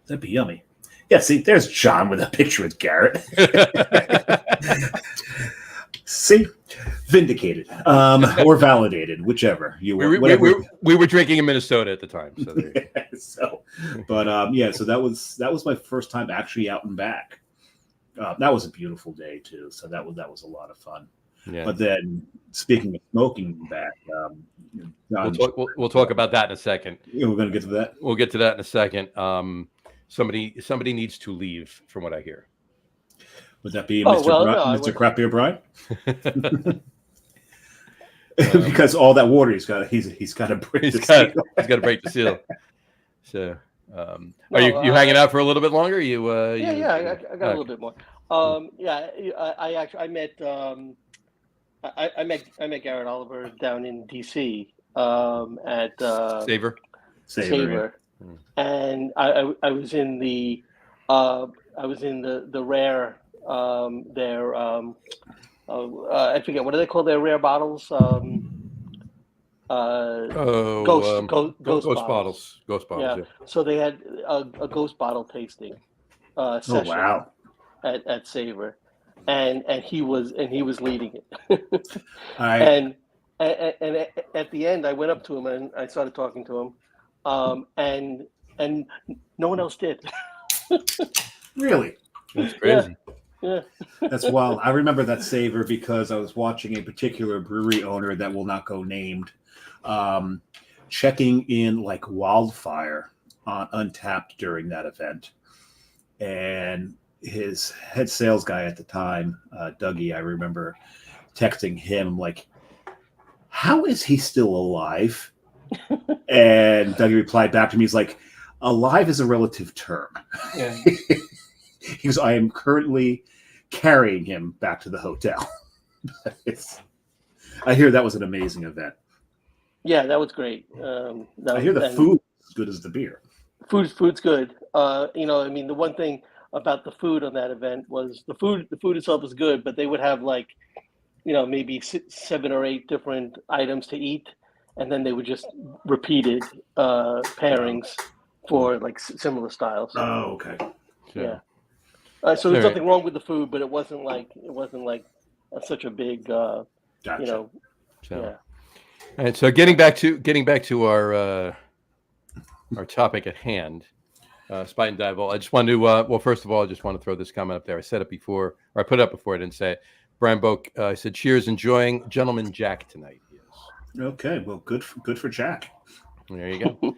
That'd be yummy. Yeah, see, there's John with a picture with Garrett. See, vindicated or validated, whichever you were. We were drinking in Minnesota at the time, so so that was my first time actually out and back. That was a beautiful day too, so that was a lot of fun. Yeah. But then, speaking of smoking back, we'll talk about that in a second. Yeah, we're going to get to that. We'll get to that in a second. Somebody needs to leave, from what I hear. Would that be Mr. Crap Beer Brian? Because all that water he's got to break the seal. He's got to break the seal. So, are you hanging out for a little bit longer? I got a little bit more. I met Garrett Oliver down in DC at Savor. And I was in the rare their I forget, what do they call their rare bottles? Ghost bottles. Yeah. So they had a ghost bottle tasting session. Oh wow! At Savor, and he was leading it. And at the end, I went up to him and I started talking to him, and no one else did. Really? That's crazy. Yeah. That's wild. I remember that Savor because I was watching a particular brewery owner that will not go named, checking in like wildfire on Untapped during that event. And his head sales guy at the time, Dougie, I remember texting him like, how is he still alive? And Dougie replied back to me, he's like, alive is a relative term. Yeah. He goes, I am currently carrying him back to the hotel. I hear that was an amazing event. Yeah, that was great. I hear the food is as good as the beer. Food's good. I mean, the one thing about the food on that event was the food itself was good, but they would have like, maybe 7 or 8 different items to eat, and then they would just repeated pairings for like similar styles. Oh, okay. Yeah. So there's nothing wrong with the food, but it wasn't like such a big, Gotcha. So, yeah. All right. So getting back to our topic at hand, Spuyten Duyvil. I just wanted to first of all, I just want to throw this comment up there. I said it before, or I put it up before. I didn't say it. Brian Boak said, "Cheers, enjoying Gentleman Jack tonight." Yes. Okay. Well, good for Jack. There you go. There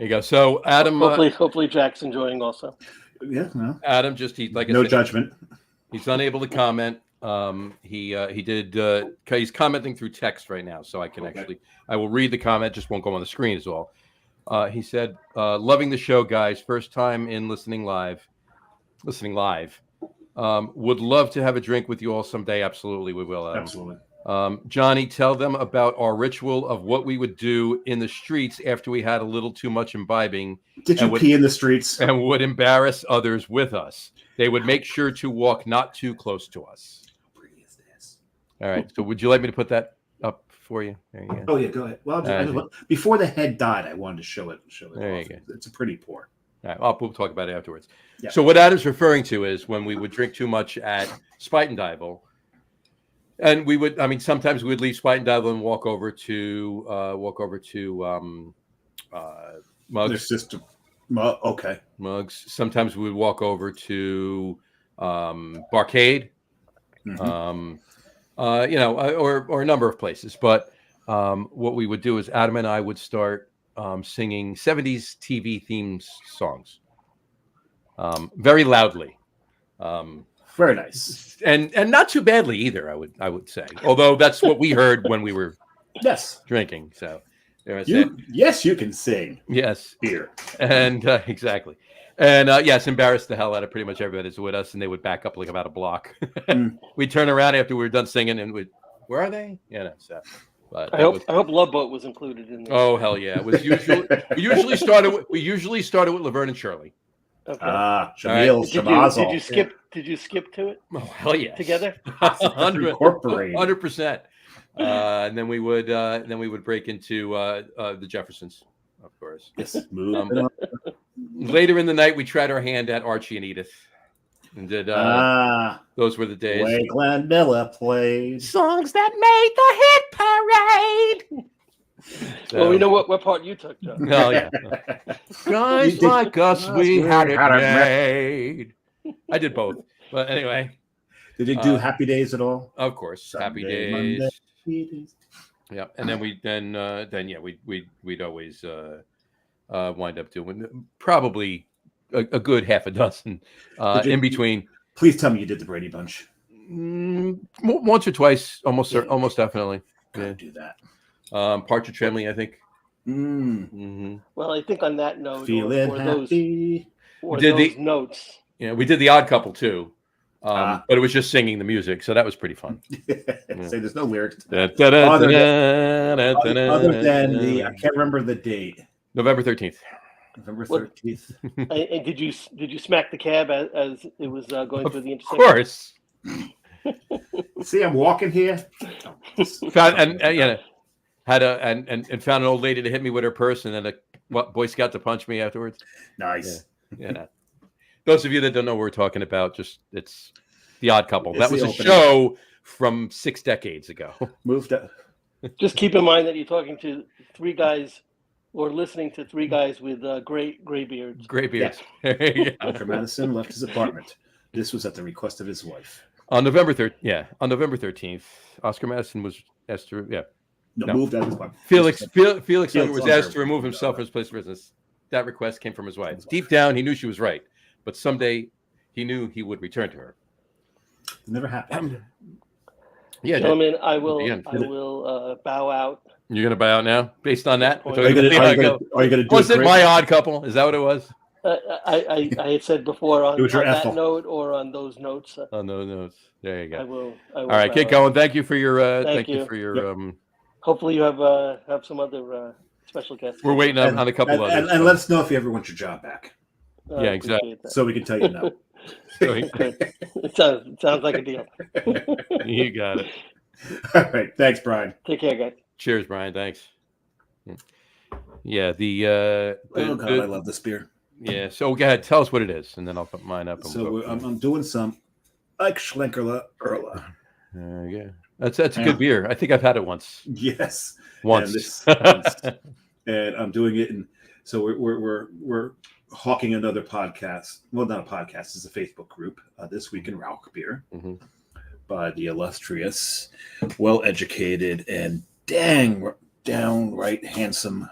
you go. So Adam, hopefully Jack's enjoying also. Yeah, no. Adam no judgment. He's unable to comment. He's commenting through text right now, so I can I will read the comment. Just won't go on the screen is all. He said, "Loving the show, guys. First time in listening live. Would love to have a drink with you all someday. Absolutely, we will. Adam. Absolutely. Johnny, tell them about our ritual of what we would do in the streets after we had a little too much imbibing. Did you pee in the streets? And would embarrass others with us. They would make sure to walk not too close to us. How pretty is this? All right. So would you like me to put that up for you? There you go. Oh, yeah, go ahead. Well, before the head died, I wanted to show it. There you go. It's a pretty pour. All right, we'll talk about it afterwards. Yeah. So what Adam's referring to is when we would drink too much at Spuyten Duyvil, and we would, sometimes we would leave Spuyten Duyvil and walk over to Mugs. Their system. Okay. Mugs. Sometimes we would walk over to Barcade, Mm-hmm. or a number of places. But what we would do is Adam and I would start singing 70s TV themes songs very loudly. Very nice. And not too badly either, I would say. Although that's what we heard when we were drinking. So there was that. Yes, you can sing. Yes. Here. And exactly. And yes, embarrassed the hell out of pretty much everybody that's with us, and they would back up like about a block. We'd turn around after we were done singing, and where are they? So. But I hope Love Boat was included in there. Oh hell yeah! It was we usually started with Laverne and Shirley. Okay. Jamil, right. Did you skip to it? Oh hell yeah! Together, 100%. And then we would break into the Jeffersons, of course. Yes. Later in the night, we tried our hand at Archie and Edith, and did those were the days. The way Glenn Miller played songs that made the hit parade. So, well, we know what part you took, Joe. Oh yeah, guys like us, we had it made. I did both, but anyway. Did you do Happy Days at all? Of course, Sunday, Happy Days. Monday. Yeah, and then we'd always wind up doing probably a good half a dozen in between. Please tell me you did the Brady Bunch. Once or twice, almost definitely. Gotta do that. Partridge Family, I think. Mm-hmm. Well, I think on that note, Feeling happy. those notes. Yeah, we did The Odd Couple too, but it was just singing the music, so that was pretty fun. Say there's no lyrics. Other than the, I can't remember the date. November 13th. November 13th. And did you smack the cab as it was going through the intersection? Of course. See, I'm walking here. Found an old lady to hit me with her purse, and then a Boy Scout to punch me afterwards. Nice. Yeah. Those of you that don't know what we're talking about, it's The Odd Couple. That was a opening show from 6 decades ago. Moved up. Just keep in mind that you're talking to 3 guys, or listening to 3 guys with gray beards. Gray beards. Yeah. Dr. Madison left his apartment. This was at the request of his wife. On November 13th, Oscar Madison was asked to, moved out of his apartment. Felix Unger was asked to remove himself from his place of business. That request came from his wife. Deep down, he knew she was right, but someday he knew he would return to her. It never happened. Yeah, gentlemen, I will bow out. You're going to bow out now, based on that? Are you going to do was it My Odd Couple? Is that what it was? I had said before on that Ethel. note or on those notes. On those notes. There you go. I will all right, get going. Thank you for your. Thank you for your. Hopefully, you have some other special guests. We're waiting on a couple others. And let us know if you ever want your job back. Yeah, exactly. So we can tell you no. It sounds like a deal. You got it. All right. Thanks, Brian. Take care, guys. Cheers, Brian. Thanks. Yeah, oh God, I love this beer. Yeah, so go ahead, tell us what it is, and then I'll put mine up. And so I'm doing some Ike Schlenkerla Erla. There you go. That's a good beer. I think I've had it once. Yes, once. And I'm doing it, and so we're hawking another podcast. Well, not a podcast; it's a Facebook group. This Week in Rauch Beer, by the illustrious, well-educated, and downright handsome.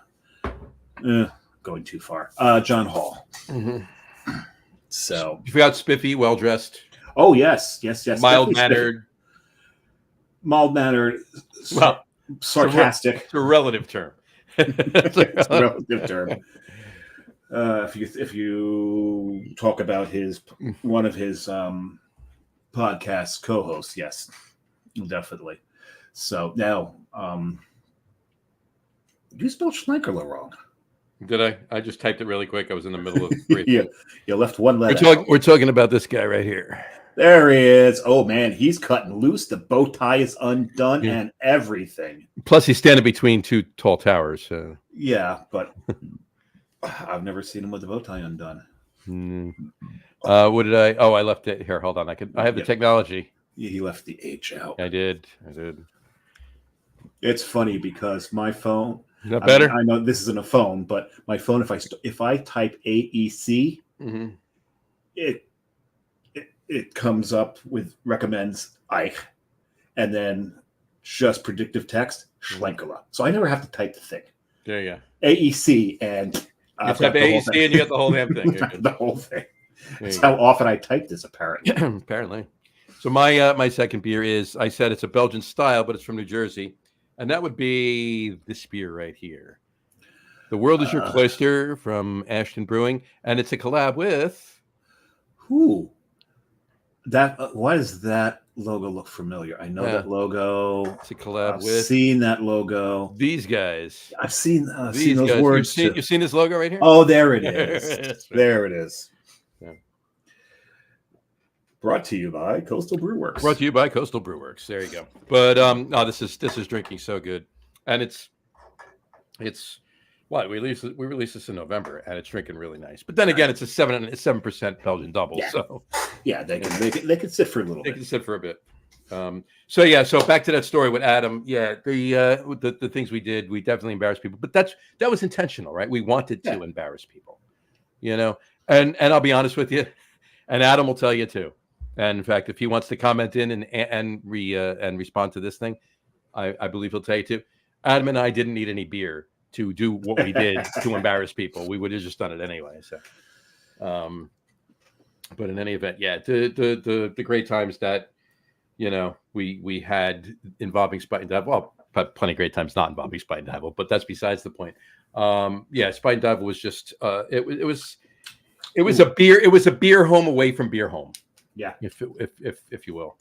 Going too far. John Hall. So you forgot spiffy, well dressed. Oh yes. Mild mannered. Well, sarcastic. It's a relative term. It's a relative term. If you talk about one of his podcast co-host. Yes, definitely. So now, you spelled Schlenkerla wrong. Did I? I just typed it really quick. I was in the middle of three Yeah, things. you left one letter out. We're talking about this guy right here. There he is. Oh man, he's cutting loose. The bow tie is undone Yeah. and everything. Plus, he's standing between two tall towers. So. Yeah, but I've never seen him with the bow tie undone. What did I? Oh, I left it here. Hold on. I have the technology. Yeah, he left the H out. I did. It's funny because my phone. Not better. I know this isn't a phone, but my phone. If I type AEC, it comes up with recommends Ike, and then just predictive text Schlenkerla. So I never have to type the thing. There you go. AEC and you type AEC and you got the whole damn thing. The whole thing. That's how often I type this, apparently. Apparently. So my second beer is, I said it's a Belgian style, but it's from New Jersey, and that would be this beer right here. The World is Your Cloister from Ashton Brewing, and it's a collab with. Who? That why does that logo look familiar? I know that logo. It's a collab I've with. Seen that logo. These guys. I've seen those guys. Words. You've seen this logo right here? Oh, there it is. There it is. Yeah. Brought to you by Coastal Brewworks. Brought to you by Coastal Brewworks. There you go. But no, this is drinking so good, and it's what we released this in November, and it's drinking really nice. But then again, it's a 7% Belgian double. Yeah. So yeah, they can sit for a little bit. They can sit for a bit. So back to that story with Adam. Yeah, the things we did, we definitely embarrassed people, but that was intentional, right? We wanted to embarrass people, And I'll be honest with you, and Adam will tell you too. And in fact, if he wants to comment in and respond to this thing, I believe he'll tell you too. Adam and I didn't need any beer to do what we did to embarrass people. We would have just done it anyway. So, but in any event, yeah, the great times that we had involving Spuyten Duyvil. Well, plenty of great times not involving Spuyten Duyvil, but that's besides the point. Spuyten Duyvil was just it was a beer home away from beer home. Yeah, if you will.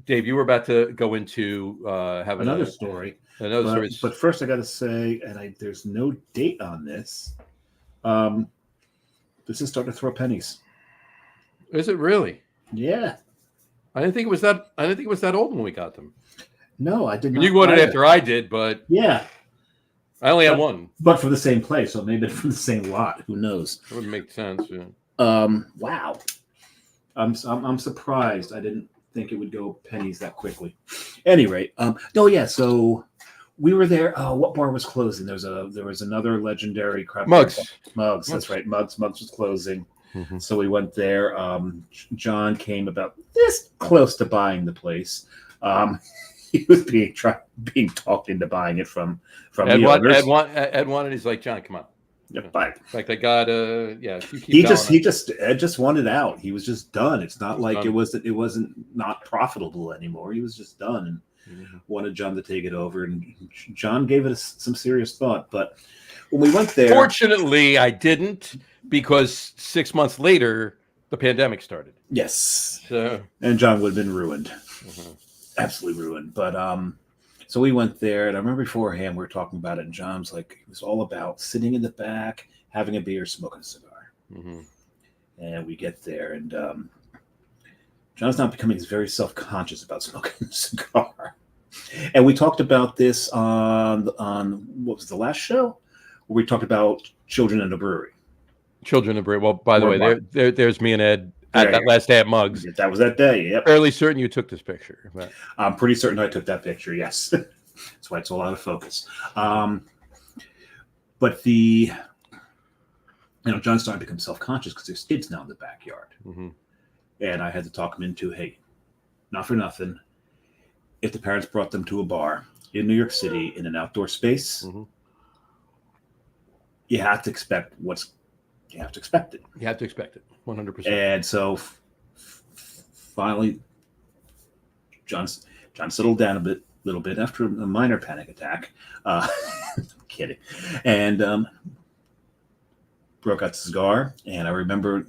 Dave, you were about to go into have another story. But first, I got to say, and there's no date on this. This is starting to throw pennies. Is it really? Yeah. I didn't think it was that old when we got them. No, I didn't. You got it after I did, but yeah, I only had one. But from the same place, so maybe from the same lot. Who knows? It wouldn't make sense. Yeah. Wow. I'm surprised. I didn't think it would go pennies that quickly. Any rate, so we were there. What bar was closing? There was another legendary crap. Mugs. That's right. Mugs was closing. Mm-hmm. So we went there. John came about this close to buying the place. He was being talked into buying it from Ed the owners. Ed wanted. He's like, John, come on. Buy it. In fact, I got Ed just wanted out. He was just done. It's not like it wasn't not profitable anymore. He was just done and wanted John to take it over. And John gave it some serious thought. But when we went there, fortunately, I didn't, because 6 months later the pandemic started. Yes, so, and John would have been ruined, absolutely ruined. But so we went there, and I remember beforehand we were talking about it, and John's like, it was all about sitting in the back, having a beer, smoking a cigar. Mm-hmm. And we get there, and John's now becoming very self-conscious about smoking a cigar. And we talked about this on what was the last show, where we talked about children in the brewery. Children in the brewery. Well, by the way, there's me and Ed at that last day at Mugs. That was that day. Yep. Fairly certain you took this picture. But... I'm pretty certain I took that picture. Yes, that's why it's all out of focus. But John's starting to become self-conscious because there's kids now in the backyard, and I had to talk him into, hey, not for nothing, if the parents brought them to a bar in New York City in an outdoor space, you have to expect it. You have to expect it. 100%. And so finally, John settled down a little bit after a minor panic attack. Kidding. And broke out the cigar. And I remember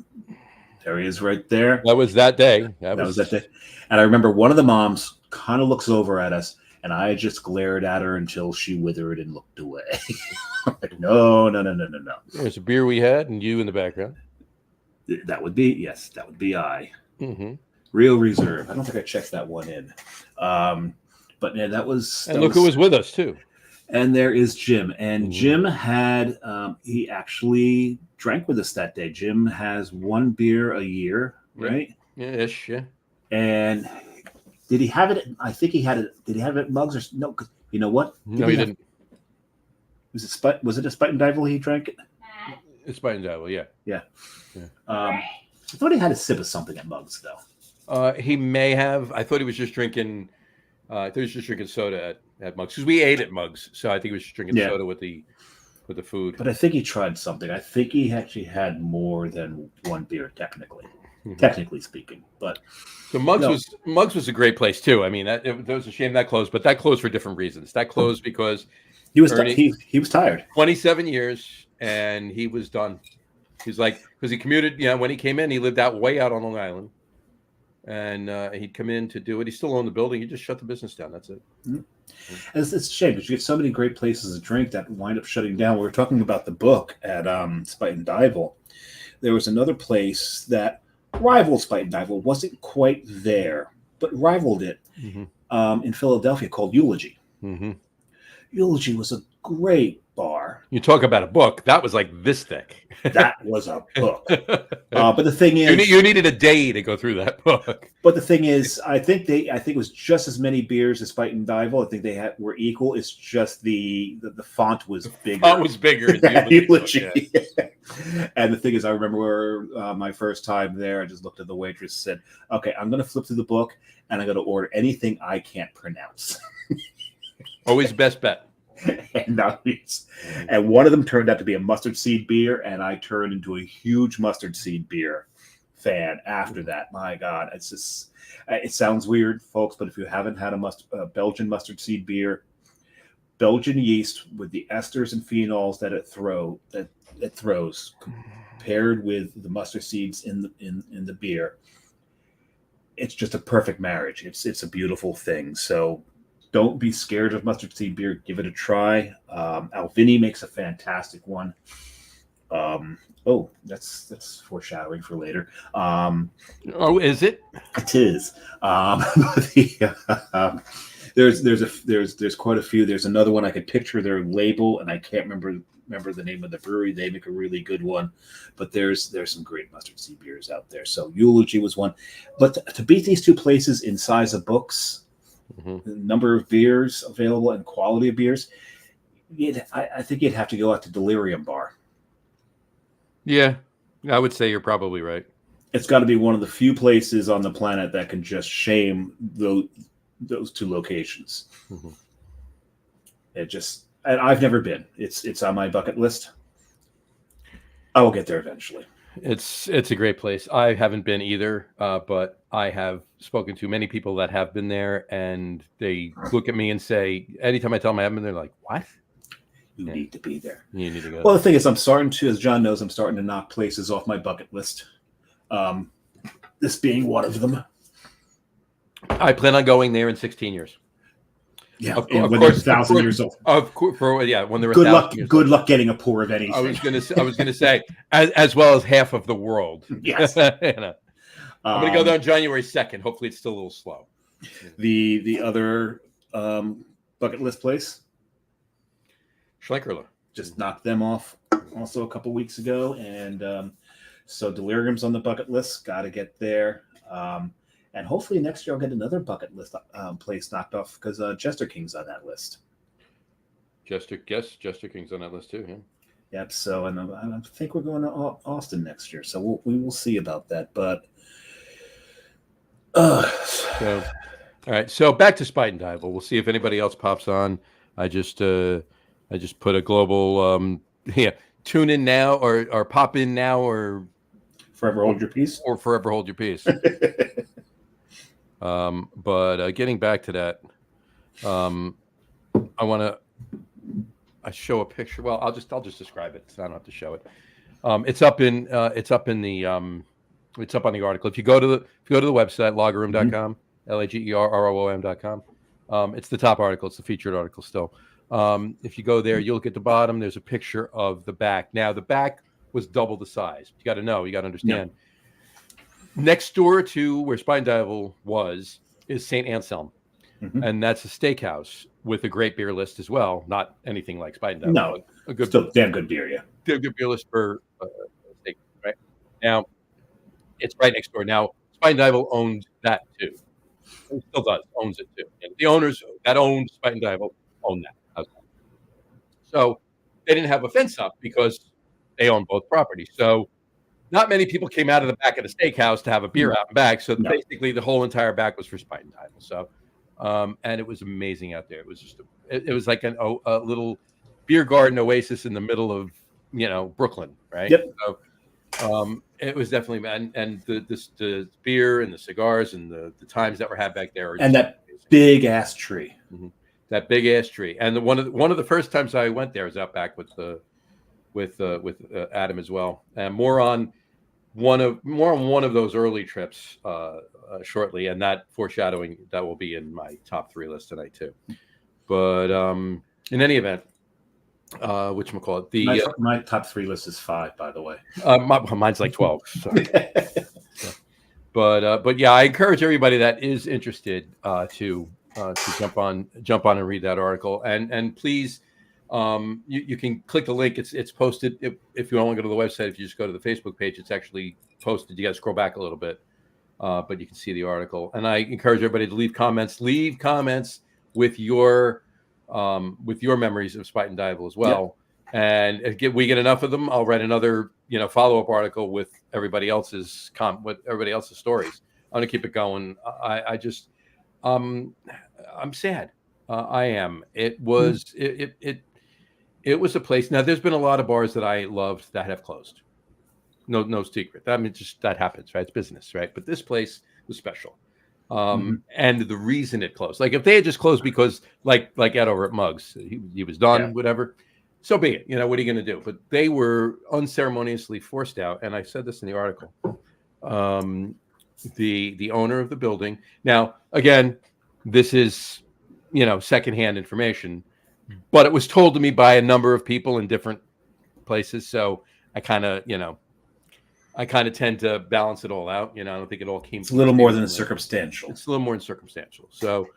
There he is right there. That was that day. That was that day. And I remember one of the moms kind of looks over at us, and I just glared at her until she withered and looked away. Like, no. There's a beer we had, and you in the background. That would be I. Mm-hmm. Real Reserve. I don't think I checked that one in. But yeah, that was. And look who was with us too. And there is Jim. And Jim had, he actually drank with us that day. Jim has one beer a year, right? Yeah, ish, yeah. And did he have it? I think he had it. Did he have it at Mugs or no? Cause you know what? No, he didn't. Was it a Spuyten Duyvil he drank it? It's Spuyten Duyvil, yeah. Yeah. I thought he had a sip of something at Mugs though. He may have. I thought he was just drinking. I thought he was just drinking soda at Mugs because we ate at Mugs, so I think he was just drinking soda with the food. But I think he tried something. I think he actually had more than one beer, technically speaking. But so Mugs was a great place too. I mean, it was a shame that closed, but that closed for different reasons. That closed because he was he was tired. 27 years, and he was done. He's like, because he commuted. When he came in, he lived way out on Long Island. And he'd come in to do it. He still owned the building. He just shut the business down. That's it. Mm-hmm. It's a shame because you get so many great places to drink that wind up shutting down. We were talking about the book at Spuyten Duyvil. There was another place that rivaled Spuyten Duyvil. Wasn't quite there, but rivaled it in Philadelphia called Eulogy. Mm-hmm. Eulogy was a great bar. You talk about a book. That was like this thick. That was a book. But the thing is, you needed a day to go through that book. But the thing is, I think it was just as many beers as Spuyten Duyvil. I think they were equal. It's just the font was bigger. The font was bigger. Eulogy. Yeah. And the thing is, I remember my first time there. I just looked at the waitress, said, "Okay, I'm going to flip through the book, and I'm going to order anything I can't pronounce." Always best bet. And one of them turned out to be a mustard seed beer, and I turned into a huge mustard seed beer fan after that. My God, it's just, it sounds weird, folks, but if you haven't had a Belgian mustard seed beer, Belgian yeast with the esters and phenols that it throws, paired with the mustard seeds in the beer, it's just a perfect marriage. It's a beautiful thing. So don't be scared of mustard seed beer. Give it a try. Alvini makes a fantastic one. That's foreshadowing for later. Is it? It is. There's quite a few. There's another one I could picture their label, and I can't remember the name of the brewery. They make a really good one, but there's some great mustard seed beers out there. So Eulogy was one, but to beat these two places in size of books, the number of beers available and quality of beers, I think you'd have to go out to Delirium Bar. Yeah, I would say you're probably right. It's got to be one of the few places on the planet that can just shame those two locations. And I've never been. It's on my bucket list. I will get there eventually. It's a great place. I haven't been either, but I have spoken to many people that have been there, and they look at me and say, anytime I tell them I haven't been there, they're like, what? You need to be there. You need to go. Well, the thing is, I'm starting to, as John knows, I'm starting to knock places off my bucket list. This being one of them. I plan on going there in 16 years. Yeah, of course, 1,000 years old. Of course, when they're good luck. Good luck getting a pour of anything. I was going to say, as well as half of the world. Yes, I'm going to go there on January 2nd. Hopefully, it's still a little slow. The other bucket list place, Schlenkerla. Just knocked them off also a couple weeks ago, and so Delirium's on the bucket list. Got to get there. And hopefully next year I'll get another bucket list place knocked off because Jester King's on that list. Jester King's on that list too. Yeah. Yep. So, and I think we're going to Austin next year, so we will see about that. But all right. So back to Spuyten Duyvil. We'll see if anybody else pops on. I just put a global tune in now or pop in now or forever hold your peace. Or forever hold your peace. But getting back to that, I show a picture. Well, I'll just describe it. So I don't have to show it. It's up in the It's up on the article. If you go to the website, lageroom.com, lagerroom.com, it's the top article. It's the featured article still. If you go there, you'll look at the bottom. There's a picture of the back. Now, the back was double the size. You got to understand. Yeah. Next door to where Spuyten Duyvil was is St. Anselm. And that's a steakhouse with a great beer list as well. Not anything like Spuyten Duyvil. No, a good, still damn good beer, yeah. Good beer list for steak, right? Now, it's right next door. Now, Spuyten Duyvil owned that too. It still does, owns it too. And the owners that owned Spuyten Duyvil own that. So they didn't have a fence up because they own both properties. So not many people came out of the back of the steakhouse to have a beer out and back. So basically the whole entire back was for Spuyten Duyvil. So, and it was amazing out there. It was just, it was like a little beer garden oasis in the middle of, Brooklyn, right? Yep. So, it was definitely, and the beer and the cigars and the times that were had back there. And that big ass tree. Mm-hmm. That big ass tree. And one of the first times I went there was out back with Adam as well. And more on one of those early trips shortly, and that foreshadowing that will be in my top 3 list tonight too. But in any event, whatchamacallit, my top 3 list is 5, by the way. Mine's like 12. So. But yeah, I encourage everybody that is interested to jump on and read that article, and please, you can click the link. It's posted. If you don't want to go to the website, if you just go to the Facebook page, it's actually posted. You got to scroll back a little bit, but you can see the article. And I encourage everybody to leave comments. Leave comments with your memories of Spuyten Duyvil as well. Yep. And if we get enough of them, I'll write another follow-up article with everybody else's stories. I'm gonna keep it going. I'm sad. I am. It was it was a place. Now, there's been a lot of bars that I loved that have closed. No secret. I mean, just that happens, right? It's business, right? But this place was special. And the reason it closed, like if they had just closed because like Ed over at Muggs, he was done, whatever, so be it. What are you going to do? But they were unceremoniously forced out. And I said this in the article. The owner of the building. Now, again, this is, secondhand information, but it was told to me by a number of people in different places. So I kind of tend to balance it all out. I don't think it all came. It's a little more than circumstantial. It's a little more than circumstantial. So,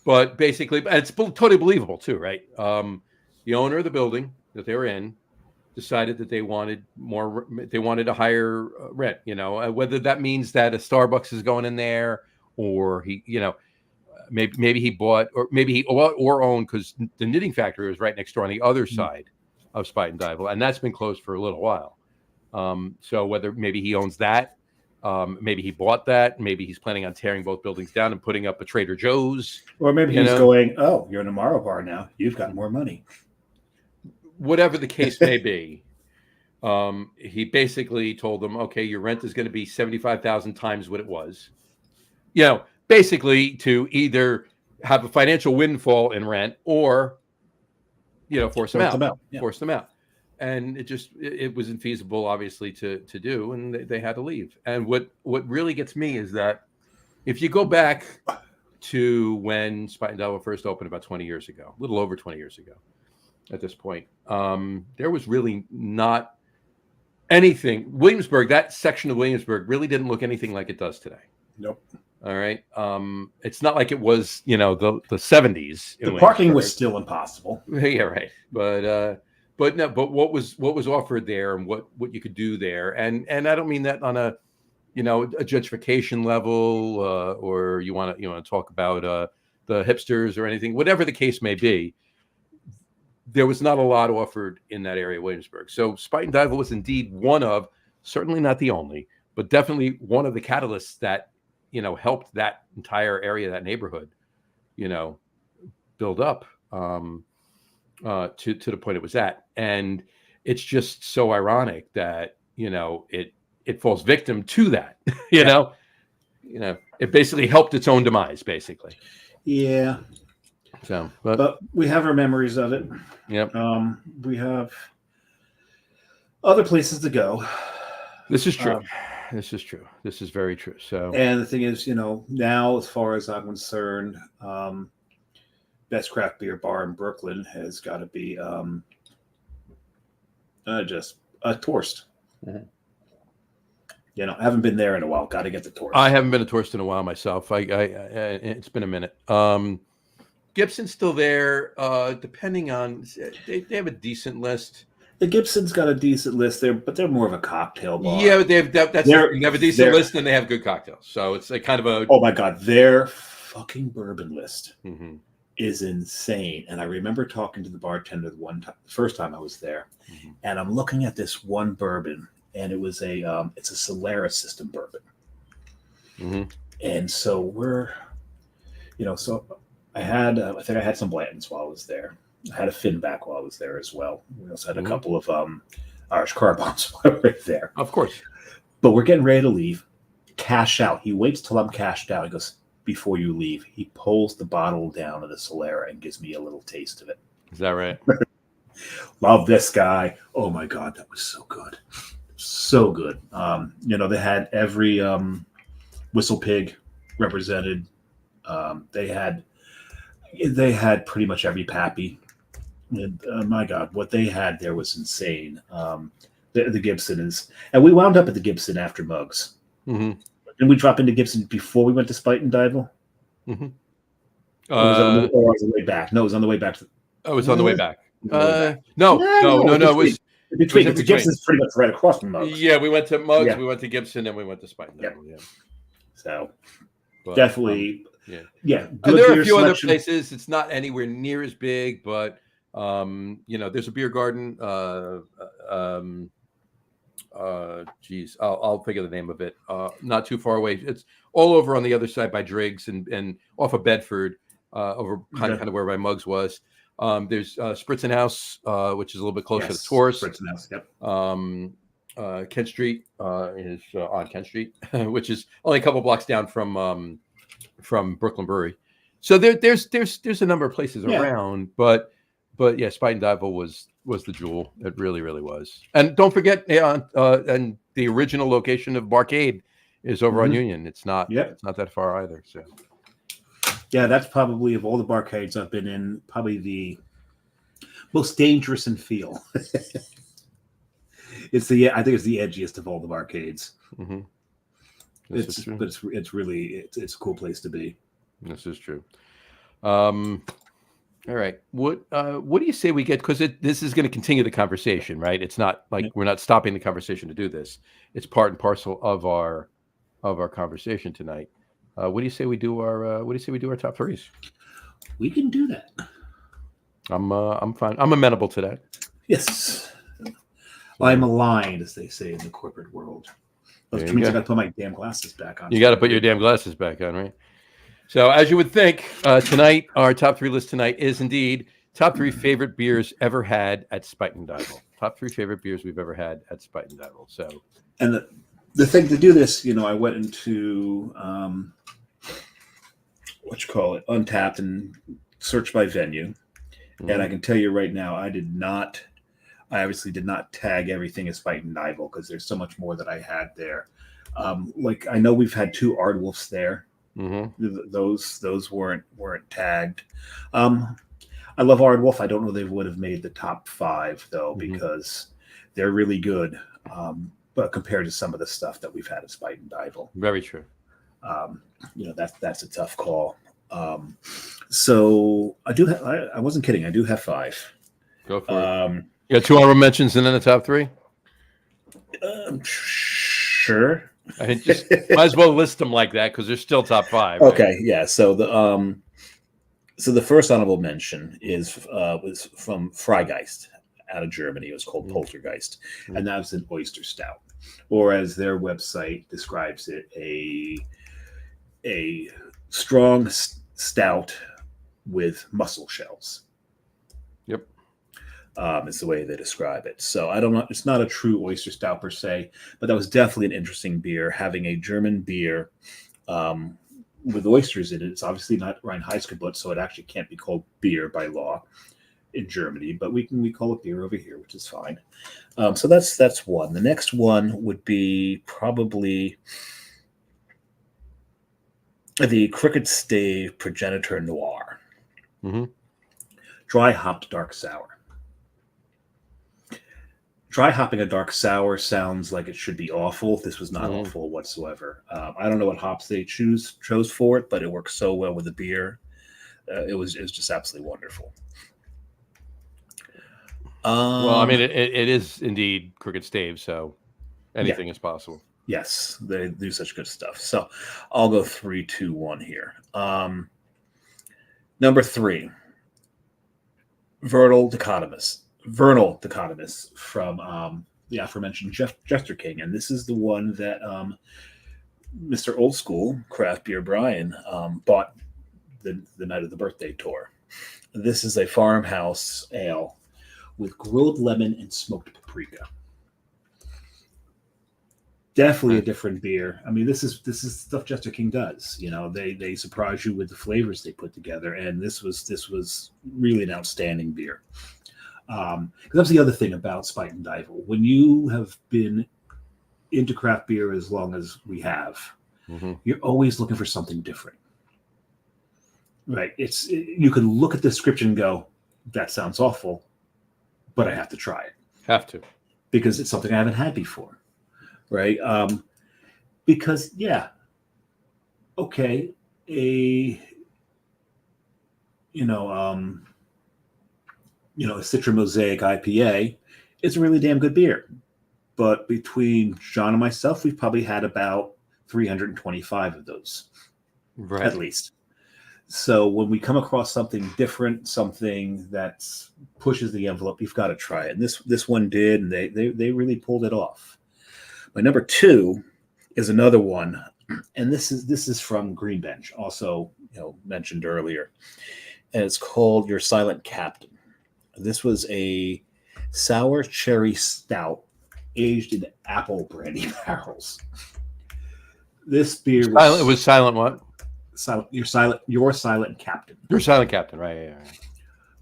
but basically, it's totally believable too, right? The owner of the building that they were in decided that they wanted more. They wanted a higher rent. Whether that means that a Starbucks is going in there, or he, maybe he bought, or maybe he owned, because the knitting factory was right next door on the other side of Spuyten Duyvil, and that's been closed for a little while. So whether maybe he owns that, maybe he bought that, maybe he's planning on tearing both buildings down and putting up a Trader Joe's, or maybe he's going, "Oh, you're in a Morrow bar now. You've got more money." Whatever the case may be, he basically told them, "Okay, your rent is going to be 75,000 times what it was." Basically to either have a financial windfall in rent or, force them out. Force them out. And it was infeasible, obviously, to do, and they had to leave. And what really gets me is that if you go back to when Spuyten Duyvil first opened about 20 years ago, a little over 20 years ago at this point, there was really not anything. Williamsburg, that section of Williamsburg really didn't look anything like it does today. Nope. All right. It's not like it was, the 70s. The parking was still impossible. Yeah, right. But what was offered there, and what you could do there, and I don't mean that on a gentrification level, or you want to talk about the hipsters or anything, whatever the case may be. There was not a lot offered in that area of Williamsburg. So Spuyten Duyvil was indeed one of, certainly not the only, but definitely one of the catalysts that helped that entire area, that neighborhood, build up to the point it was at. And it's just so ironic that it falls victim to that. It basically helped its own demise, basically. Yeah. So, but we have our memories of it. Yep. We have other places to go. This is true. This is true. This is very true. So, And the thing is, now as far as I'm concerned, best craft beer bar in Brooklyn has got to be just a Torst. Mhm. I haven't been there in a while. Got to get the Torst. I haven't been to Torst in a while myself. It's been a minute. Gibson's still there. Depending on, they have a decent list. The Gibson's got a decent list there, but they're more of a cocktail bar. Yeah, but they have they have a decent list and they have good cocktails. So it's like kind of a. Oh my God, their fucking bourbon list Mm-hmm. is insane. And I remember talking to the bartender the first time I was there, Mm-hmm. and I'm looking at this one bourbon, and it was it's a Solera system bourbon. Mm-hmm. And so so I think I had some Blanton's while I was there. I had a Finback while I was there as well. We also had a couple of Irish car bombs while we were there. Of course. But we're getting ready to leave. Cash out. He waits till I'm cashed out. He goes, before you leave, he pulls the bottle down of the Solera and gives me a little taste of it. Is that right? Love this guy. Oh my God, that was so good. So good. They had every Whistle Pig represented. They had pretty much every Pappy. And, my God, what they had there was insane. The Gibson is, and we wound up at the Gibson after Mugs. Mm-hmm. Didn't we drop into Gibson before we went to Spuyten Duyvil? Mm-hmm. Or was it on the way back? No, it was on the way back. Oh, it was on the way back. No. No. It was between. in The Gibson's pretty much right across from Mugs. Yeah, we went to Mugs, Yeah. we went to Gibson, and we went to Spuyten Duyvil. Yeah. So But, definitely, yeah. Good There are beer a few selection. other places. It's not anywhere near as big, but there's a beer garden. Geez, I'll figure the name of it. Not too far away. It's all over on the other side by Driggs and off of Bedford, over kind of where my Mugs was. There's Spritzenhaus, which is a little bit closer to Torst. Spritzenhaus, yep. Kent Street is on Kent Street, which is only a couple blocks down from Brooklyn Brewery. So there's a number of places around, but yeah, Spuyten Duyvil was the jewel. It really, really was. And don't forget, and the original location of Barcade is over on Union. It's not that far either. So yeah, that's probably, of all the barcades I've been in, probably the most dangerous in feel. I think it's the edgiest of all the barcades. Mm-hmm. It's really a cool place to be. This is true. All right. What do you say we get? Because this is going to continue the conversation, right? It's not like we're not stopping the conversation to do this. It's part and parcel of our conversation tonight. What do you say we do our top threes? We can do that. I'm fine. I'm amenable to that. Yes. I'm aligned, as they say in the corporate world. Which means I got to put my damn glasses back on. You got to put your damn glasses back on, right? So, as you would think, tonight, our top three list tonight is indeed top three favorite beers ever had at Spuyten Duyvil. Top three favorite beers we've ever had at Spuyten Duyvil. So, and the thing to do this, I went into Untapped and searched by venue, and I can tell you right now, I obviously did not tag everything as Spuyten Duyvil because there's so much more that I had there. I know we've had two Ardwolfs there. Mm-hmm. Those weren't tagged. I love Ardwolf. I don't know if they would have made the top 5 though, because they're really good. But compared to some of the stuff that we've had at Spuyten Duyvil, very true. That's a tough call. So I do have. I wasn't kidding. I do have 5. Go for it. You got 2 honorable mentions and then the top 3. Sure. I just might as well list them like that because they're still top 5. Okay, right? yeah. So the first honorable mention was from Freigeist out of Germany. It was called Poltergeist, and that was an oyster stout, or as their website describes it, a strong stout with mussel shells. Yep. Is the way they describe it. So I don't know. It's not a true oyster stout per se, but that was definitely an interesting beer. Having a German beer with oysters in it. It's obviously not Reinheitsgebot, so it actually can't be called beer by law. in Germany, but we call it beer over here, which is fine. So that's one. The next one would be probably the Crooked Stave Progenitor Noir. Mm-hmm. Dry hopped dark sour. Dry hopping a dark sour sounds like it should be awful. This was not awful whatsoever. I don't know what hops they chose for it, but it works so well with the beer. It was just absolutely wonderful. Well, I mean, it is indeed Crooked Stave, so anything is possible. Yes, they do such good stuff. So I'll go 3, 2, 1 here. Number 3, Vernal Dichotomous from the aforementioned Jester King. And this is the one that Mr. Old School, Craft Beer Brian, bought the night of the birthday tour. This is a farmhouse ale with grilled lemon and smoked paprika. Definitely a different beer. I mean, this is stuff Jester King does. You know, they surprise you with the flavors they put together, and this was really an outstanding beer. Because that's the other thing about Spuyten Duyvil. When you have been into craft beer as long as we have, you're always looking for something different. Right? You can look at the description and go, "That sounds awful," but I have to try it. Have to, because it's something I haven't had before. Right? Because okay, a Citra Mosaic IPA is a really damn good beer. But between John and myself, we've probably had about 325 of those, right? At least. So when we come across something different, something that pushes the envelope, you've got to try it. And this one did, and they really pulled it off. My number 2 is another one, and this is from Green Bench, also mentioned earlier, and it's called Your Silent Captain. This was a sour cherry stout aged in apple brandy barrels. This beer was silent. What? Silent. Your silent captain. Your silent captain, right? Yeah.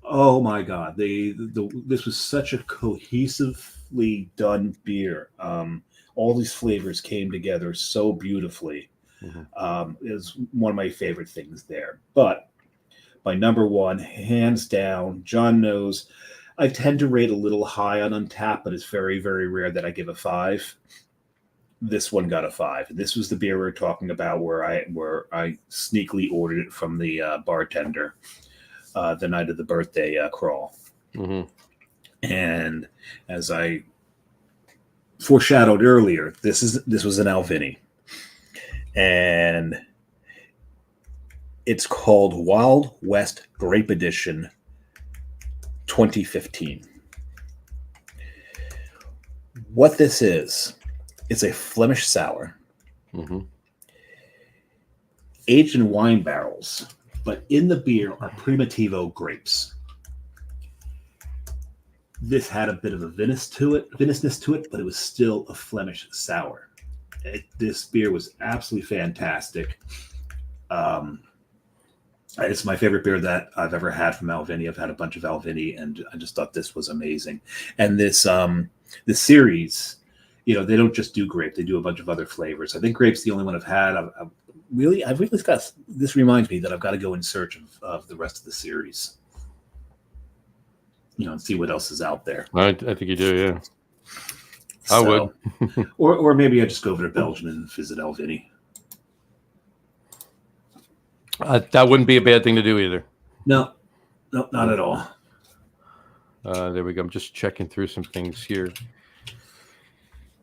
Oh my God! This was such a cohesively done beer. All these flavors came together so beautifully. Is one of my favorite things there. But my number 1, hands down, John knows I tend to rate a little high on Untappd, but it's very, very rare that I give a 5. This one got a 5. This was the beer we were talking about where I sneakily ordered it from the bartender the night of the birthday crawl. And as I foreshadowed earlier, this was an Alvini, and it's called Wild West Grape Edition 2015. What this is, it's a Flemish sour, aged in wine barrels, but in the beer are Primitivo grapes. This had a bit of a vinousness to it, but it was still a Flemish sour. This beer was absolutely fantastic. It's my favorite beer that I've ever had from Alvini. I've had a bunch of Alvini, and I just thought this was amazing. And this series, they don't just do grape; they do a bunch of other flavors. I think grape's the only one I've had. I've really got. This reminds me that I've got to go in search of the rest of the series. And see what else is out there. I think you do, yeah. I would. or maybe I just go over to Belgium and visit Alvini. That wouldn't be a bad thing to do either. No, not at all. There we go. I'm just checking through some things here.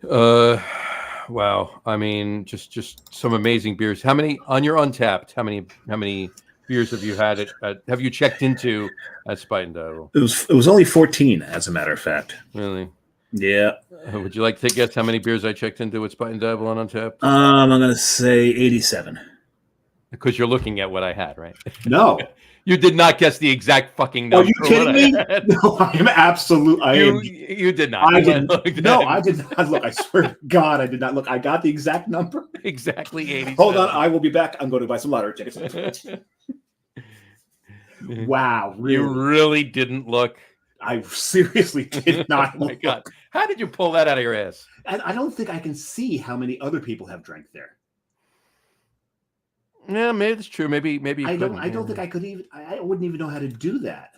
Wow. I mean, just some amazing beers. How many on your Untappd? How many beers have you had? Have you checked into at Spuyten Duyvil? It was only 14, as a matter of fact. Really? Yeah. Would you like to guess how many beers I checked into with Spuyten Duyvil on Untappd? I'm gonna say 87. Because you're looking at what I had, right? No. You did not guess the exact fucking number. Are you kidding me? No, I am absolute. You did not. I didn't. No, I did not look. I swear to God, I did not look. I got the exact number. Exactly 87. Hold on, I will be back. I'm going to buy some lottery tickets. Wow, really? You really didn't look. I seriously did not. Oh my God. How did you pull that out of your ass? And I don't think I can see how many other people have drank there. Yeah, maybe that's true. Maybe you I couldn't. don't think I could even. I wouldn't even know how to do that.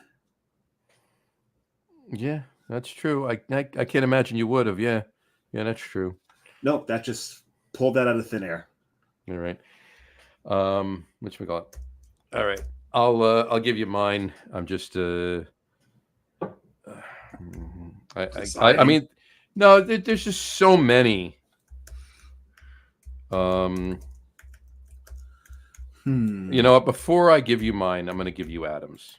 Yeah, that's true. I can't imagine you would have. Yeah, that's true. Nope, that just pulled that out of thin air. All right. Whatchamacallit? All right. I'll give you mine. I'm just I mean, no, there's just so many. You know what? Before I give you mine, I'm going to give you Adam's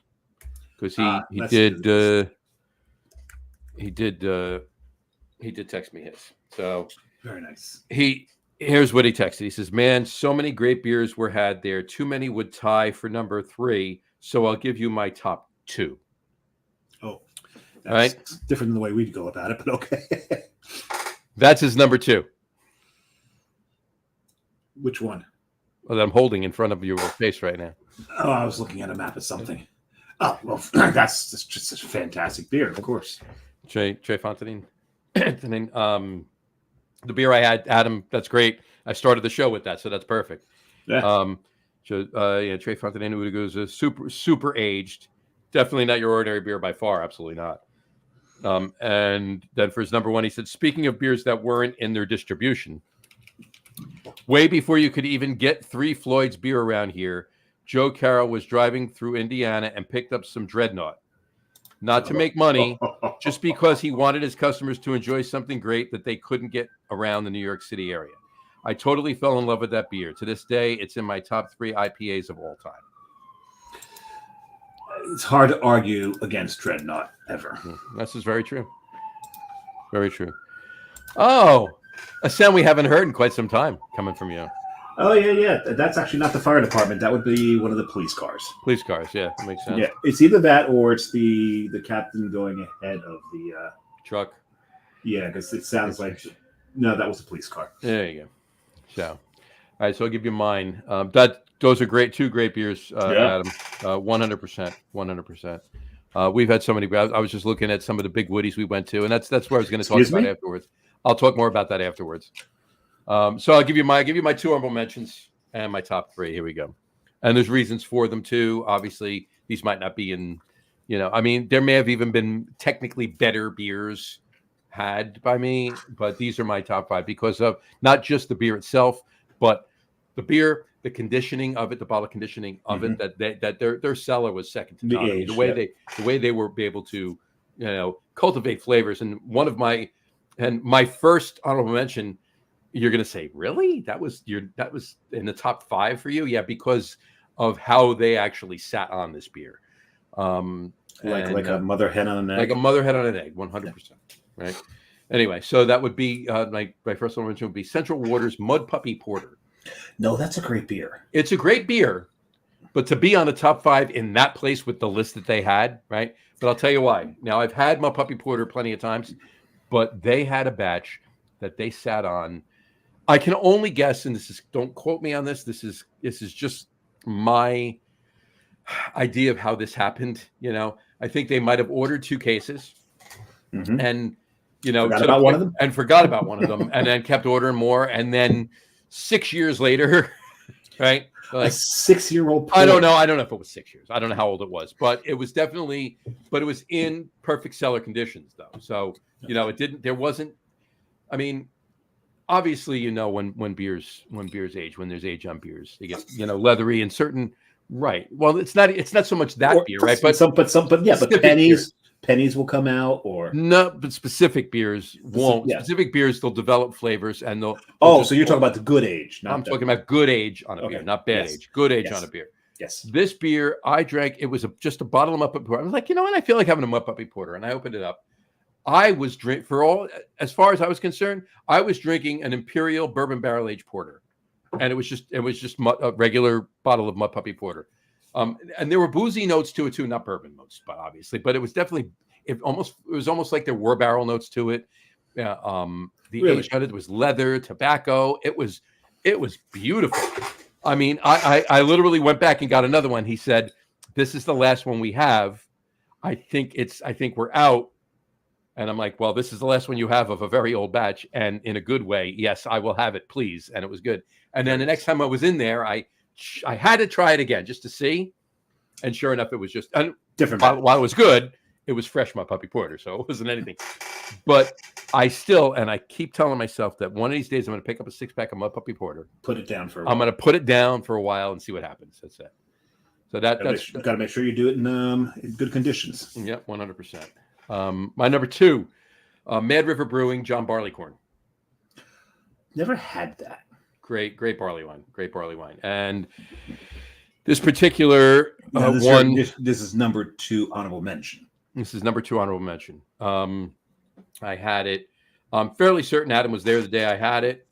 because he did text me his. So very nice. Here's what he texted. He says, "Man, so many great beers were had there. Too many would tie for number 3. So I'll give you my top 2." Oh, that's right. Different than the way we'd go about it, but okay. That's his number 2. Which one? Well, that I'm holding in front of your face right now. Oh, I was looking at a map of something. Oh, well, that's just a fantastic beer, of course. Trey Fontaine. The beer I had, Adam, that's great. I started the show with that, so that's perfect. Yeah. Trey Fontaine Udigo is a super aged. Definitely not your ordinary beer by far. Absolutely not. And then for his number 1, he said, "Speaking of beers that weren't in their distribution, way before you could even get 3 Floyd's beer around here, Joe Carroll was driving through Indiana and picked up some Dreadnought. Not to make money, just because he wanted his customers to enjoy something great that they couldn't get around the New York City area. I totally fell in love with that beer. To this day, it's in my top 3 IPAs of all time." It's hard to argue against Dreadnought ever. This is very true. Very true. Oh, a sound we haven't heard in quite some time coming from you. Oh, yeah. That's actually not the fire department. That would be one of the police cars. Police cars, yeah. That makes sense. Yeah, it's either that or it's the captain going ahead of the truck. Yeah, because it sounds like... No, that was a police car. There you go. So, all right, so I'll give you mine. Those are great, 2 great beers, Adam. 100%. 100%. We've had so many. I was just looking at some of the big Woodies we went to, and that's where I was going to talk about afterwards. I'll talk more about that afterwards. So I'll give you my 2 honorable mentions and my top 3. Here we go. And there's reasons for them too. Obviously, these might not be in, I mean, there may have even been technically better beers had by me, but these are my top 5 because of not just the beer itself, but the beer, the conditioning of it, the bottle conditioning of it, that their cellar was second to none. The way they were able to, cultivate flavors. And my first honorable mention, you're going to say, really? That was in the top 5 for you? Yeah, because of how they actually sat on this beer. Like a mother hen on an egg. Like a mother hen on an egg, 100%. Right. Anyway, so that would be my first honorable mention would be Central Waters Mud Puppy Porter. No, that's a great beer. It's a great beer, but to be on the top 5 in that place with the list that they had, right? But I'll tell you why. Now, I've had Mud Puppy Porter plenty of times, but they had a batch that they sat on. I can only guess, and don't quote me on this. This is just my idea of how this happened. I think they might have ordered 2 cases, and forgot about one of them, and then kept ordering more, and then 6 years later, right? Like a 6-year-old. I don't know. I don't know if it was 6 years. I don't know how old it was, but it was definitely. But it was in perfect cellar conditions, though. So it didn't. There wasn't. I mean, obviously, when beers age, when there's age on beers, they get leathery and certain. Right. Well, it's not so much that beer, right? But pennies will come out, or no, but specific beers won't. Yeah. Specific beers, they'll develop flavors, and they'll. So you're talking about the good age? I'm talking about good age on a beer, not bad age. Good age on a beer. Yes. This beer I drank. It was just a bottle of Mud Puppy Porter. I was like, what? I feel like having a Mud Puppy Porter, and I opened it up. I was as far as I was concerned, I was drinking an Imperial Bourbon Barrel Aged Porter, and it was just a regular bottle of Mud Puppy Porter. And there were boozy notes to it too, not bourbon notes, but obviously, but it was definitely it was almost like there were barrel notes to it. The age on it was leather, tobacco. It was beautiful. I mean, I literally went back and got another one. He said this is the last one we have. I think we're out. And I'm like, well, this is the last one you have of a very old batch. And in a good way, yes, I will have it, please. And it was good. And then the next time I was in there, I had to try it again just to see. And sure enough, it was just different. While it was good, it was fresh, my puppy porter. So it wasn't anything. But I keep telling myself that one of these days I'm going to pick up a 6-pack of my puppy porter. Put it down for a while. I'm going to put it down for a while and see what happens. That's it. So that's got to make sure you do it in good conditions. Yep, 100%. My number 2, Mad River Brewing, John Barleycorn. Never had that. Great barley wine. And this particular one, this is number 2 honorable mention. This is number 2 honorable mention. I had it. I'm fairly certain Adam was there the day I had it.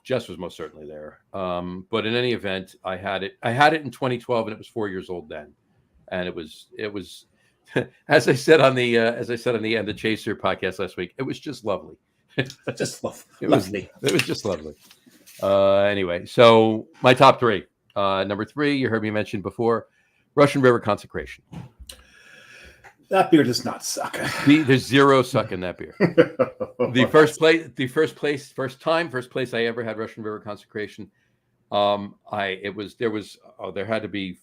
Jess was most certainly there. But in any event, I had it in 2012, and it was 4 years old then. And it was as I said on the End of Chaser podcast last week, it was just lovely. Just lovely. It was just lovely. Anyway, so my top 3. Number 3, you heard me mention before, Russian River Consecration. That beer does not suck. There's zero suck in that beer. The first place I ever had Russian River Consecration. There had to be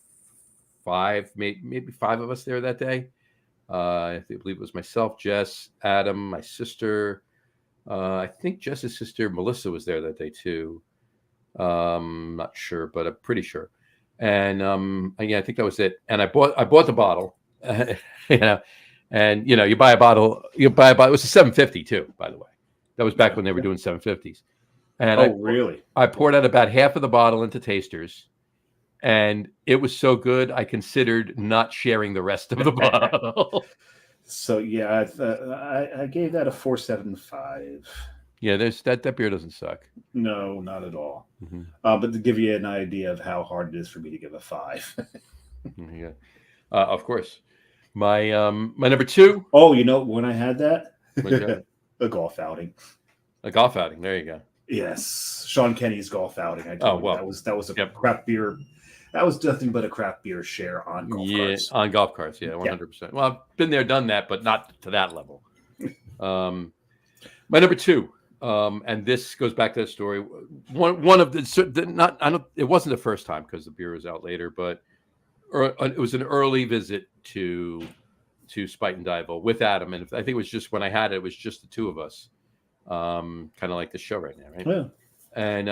5, maybe 5 of us there that day. I believe it was myself, Jess, Adam, my sister. I think Jess's sister Melissa was there that day too. Not sure, but I'm pretty sure. And I think that was it. And I bought the bottle, and you buy a bottle. It was a 750 too, by the way. That was back when they were doing 750s. And really? I poured out about half of the bottle into tasters, and it was so good I considered not sharing the rest of the bottle. So yeah, I gave that a 4.75. Yeah, that beer doesn't suck. No, not at all. Mm-hmm. But to give you an idea of how hard it is for me to give a 5. Yeah, of course. My number 2. Oh, when I had that, a golf outing. A golf outing. There you go. Yes, Sean Kenny's golf outing. That was a craft beer. That was nothing but a craft beer share on golf carts. On golf carts, 100%. Well, I've been there, done that, but not to that level. My number 2, and this goes back to that story. One of it wasn't the first time because the beer was out later, but it was an early visit to Spuyten Duyvil with Adam, and I think it was just when I had it, it was just the 2 of us, kind of like the show right now, right? Yeah. And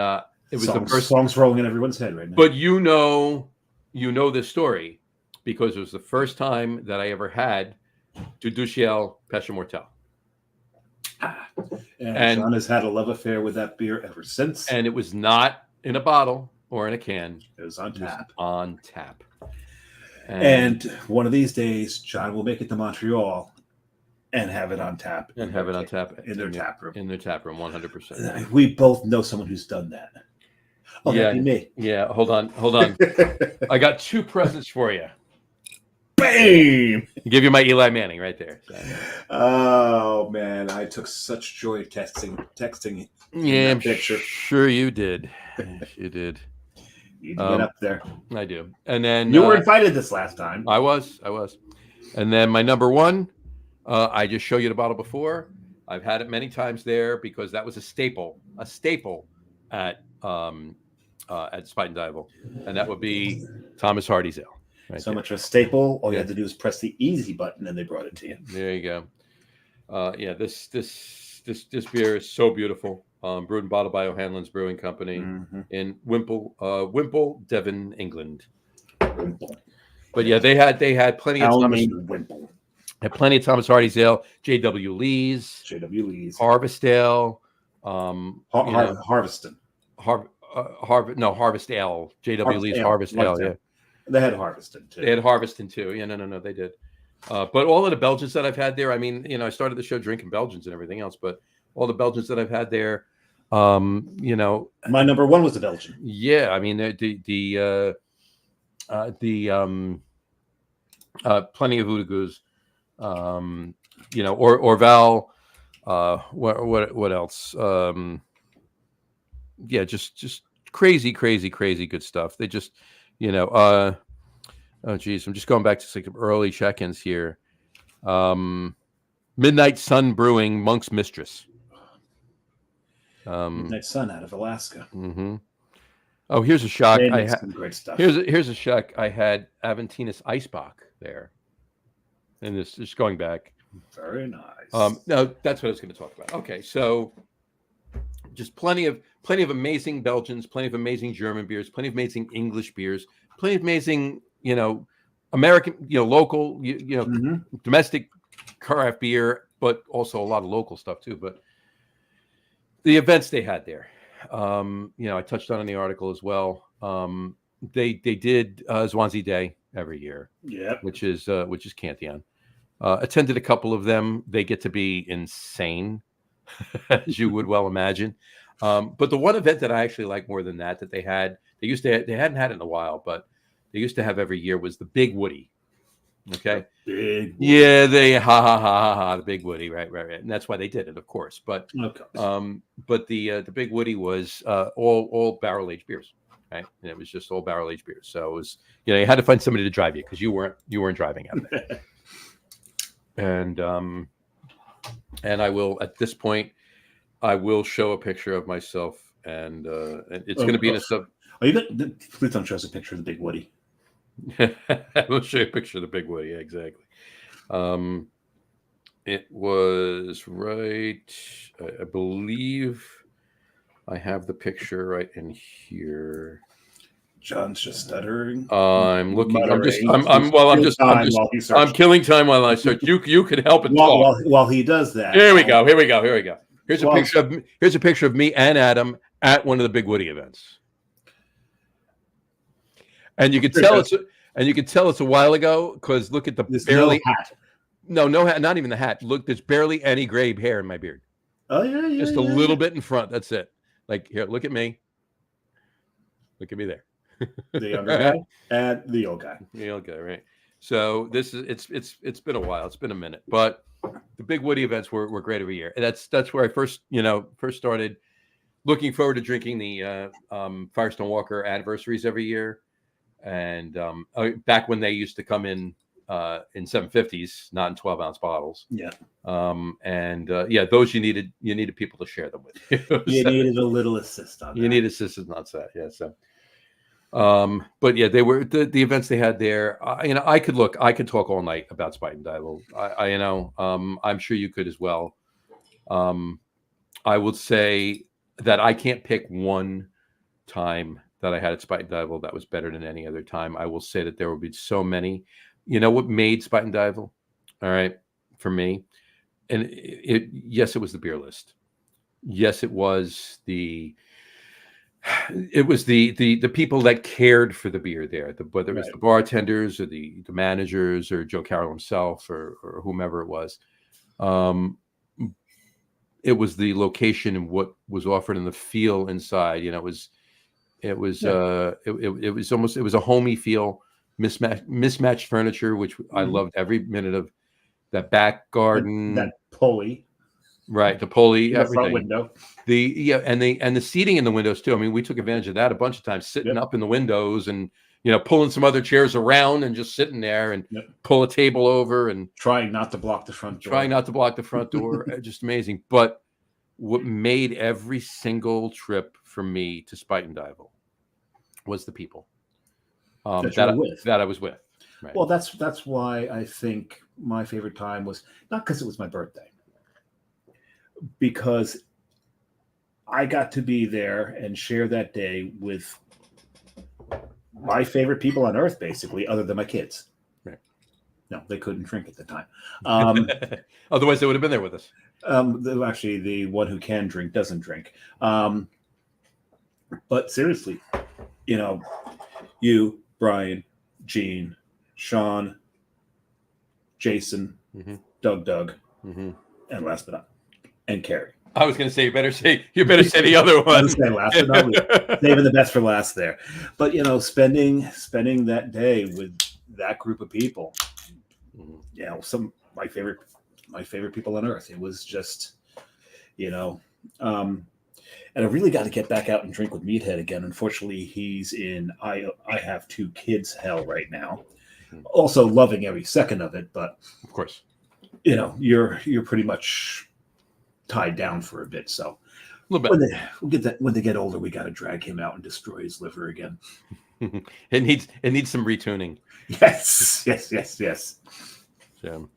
it was the first songs rolling in everyone's head right now. But you know this story because it was the first time that I ever had Duduchiel Pesce Mortel. And John has had a love affair with that beer ever since. And it was not in a bottle or in a can. It was on tap. And one of these days, John will make it to Montreal and have it on tap. In their tap room. In their tap room, 100%. We both know someone who's done that. Oh, yeah, that'd be me. Yeah, hold on. I got 2 presents for you. Bam! Give you my Eli Manning right there. So. Oh man, I took such joy texting. Yeah, I'm picture. Sure you did. You did. You get up there. I do. And then you were invited this last time. I was. And then my number 1, I just showed you the bottle before. I've had it many times there because that was a staple at Spuyten Duyvil, and that would be Thomas Hardy's Ale. Right so there. Much of a staple. All you had to do was press the easy button, and they brought it to you. There you go. This beer is so beautiful. Brewed and bottled by O'Hanlon's Brewing Company in Wimple, Devon, England. But yeah, they had plenty of Thomas Hardy's Ale, J.W. Lee's, Harvest Ale, Harveston. Harvest Ale, J.W. Lee's Harvest Ale. Yeah, they had Harveston too. Yeah, no, they did. But all of the Belgians that I've had there, I mean, I started the show drinking Belgians and everything else, but all the Belgians that I've had there, my number 1 was the Belgian. Yeah, I mean plenty of Oudegous, Orval, what else? Just crazy good stuff. They just, Oh, geez. I'm just going back to some early check-ins here. Midnight Sun Brewing, Monk's Mistress. Midnight Sun out of Alaska. Mm-hmm. Oh, here's a shock. They make some great stuff. Here's a shock. I had Aventinus Eisbach there. And this is going back. Very nice. No, that's what I was going to talk about. Okay, so just plenty of amazing Belgians, plenty of amazing German beers, plenty of amazing English beers, plenty of amazing, American, local, domestic craft beer, but also a lot of local stuff too. But the events they had there, I touched on in the article as well. They did Zwanzi Day every year, which is Cantillon. Attended a couple of them. They get to be insane, as you would well imagine. But the one event that I actually like more than that they had, they hadn't had it in a while, but they used to have every year was the Big Woody. Okay. Big Woody. Yeah, the Big Woody, right. And that's why they did it, of course. But the Big Woody was all barrel aged beers. Right. And it was just all barrel aged beers. So it was, you had to find somebody to drive you because you weren't driving out there. And I will, at this point, I will show a picture of myself, and it's going to be in a sub. Oh, please don't show us a picture of the Big Woody. We'll show you a picture of the Big Woody. Yeah, exactly. It was right. I believe I have the picture right in here. John's just stuttering. I'm looking. I'm killing time while I search. You can help it talk while he does that. Here we go. Here's a picture of me and Adam at one of the Big Woody events, and you can tell it's a while ago because look at the barely hat. No hat, not even the hat. Look, there's barely any gray hair in my beard. Oh yeah, just a little bit in front. That's it. Like here, look at me. Look at me there. The younger guy and the old guy. The old guy, right? So this is it's been a while. It's been a minute, but the Big Woody events were great every year. And that's where I first started looking forward to drinking the Firestone Walker anniversaries every year. And back when they used to come in 750s, not in 12-ounce bottles. Yeah. Those you needed people to share them with. You needed a little assist on that. You need assistance on that. Yeah. So. But yeah, they were the events they had there. I could talk all night about Spuyten Duyvil. I'm sure you could as well. I would say that I can't pick one time that I had at Spuyten Duyvil that was better than any other time. I will say that there will be so many. You know what made Spuyten Duyvil? All right, for me, and yes, it was the beer list. Yes, it was the people that cared for the beer there, whether it was the bartenders or the managers or Joe Carroll himself or whomever it was. It was the location and what was offered in the feel inside. It was a homey feel, mismatched furniture, which I loved every minute of. That back garden, that pulley. Right, the pulley, everything. Front window. And the seating in the windows too. I mean, we took advantage of that a bunch of times, sitting up in the windows and pulling some other chairs around and just sitting there and pull a table over and trying not to block the front door. Just amazing. But what made every single trip for me to Spuyten Duyvil was the people that I was with. Right. Well, that's why I think my favorite time was not because it was my birthday. Because I got to be there and share that day with my favorite people on earth, basically, other than my kids. Right. No, they couldn't drink at the time. Otherwise, they would have been there with us. Actually, the one who can drink doesn't drink. But seriously, you, Brian, Gene, Sean, Jason, Doug, and last but not. And Carrie. I was going to say you better say the other one. I was say last, but not least. Saving the best for last there. But spending that day with that group of people, some my favorite people on earth. It was just, and I really got to get back out and drink with Meathead again. Unfortunately, he's in I have two kids hell right now, Also loving every second of it, but Of course. you're pretty much tied down for a bit. So A little bit. when they get older, we got to drag him out and destroy his liver again. It needs some retuning. Yes. So,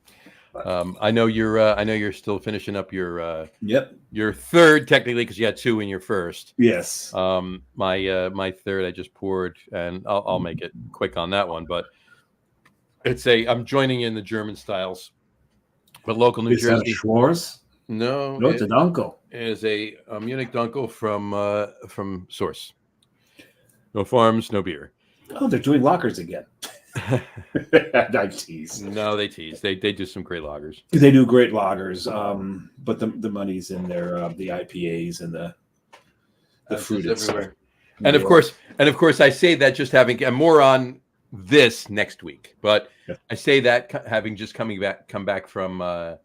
I know you're still finishing up your Yep. your third technically because you had two in your first. Yes. My third I just poured, and I'll make it quick on that one. But I'm joining in the German styles, but local New Is that a Jersey. Schwarz? No, No, it's a Dunkel. it is a Munich Dunkel from Source. No farms, no beer. Oh, they're doing lockers again. I tease. No, they tease. They do some great lagers. They do great lagers, but the money's in their the IPAs and the fruited stuff. And of course, I say that just having more on this next week. But yeah. I say that having just come back from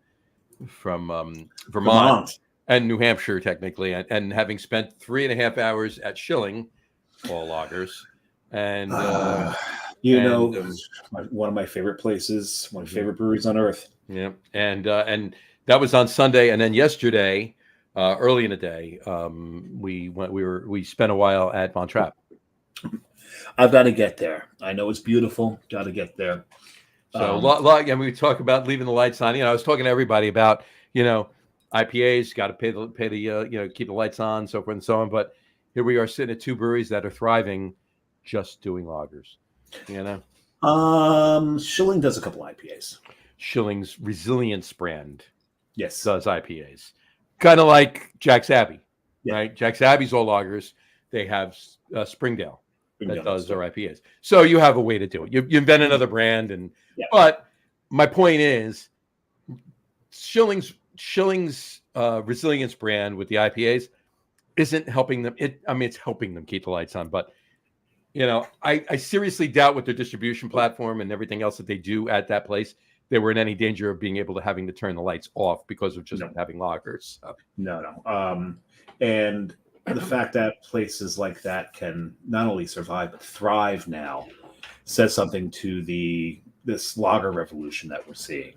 Vermont and New Hampshire, technically, and having spent 3.5 hours at Schilling, all lagers, and one of my favorite places, one of my favorite breweries on earth. Yeah, and that was on Sunday, and then yesterday, early in the day, we spent a while at Von Trapp. I've got to get there. I know it's beautiful. Got to get there. So and we talk about leaving the lights on. I was talking to everybody about IPAs, got to pay the keep the lights on, so forth and so on. But here we are sitting at two breweries that are thriving, just doing lagers. Schilling does a couple IPAs. Schilling's Resilience brand, yes, does IPAs, kind of like Jack's Abbey, yeah. Right? Jack's Abbey's all lagers. They have Springdale that does their IPAs. So you have a way to do it. You invent another brand, but my point is, Schilling's Resilience brand with the IPAs isn't helping them. It's helping them keep the lights on, but. I seriously doubt with their distribution platform and everything else that they do at that place, they were in any danger of being able to having to turn the lights off because of just having lagers. So. No. And the fact that places like that can not only survive but thrive now says something to this lager revolution that we're seeing,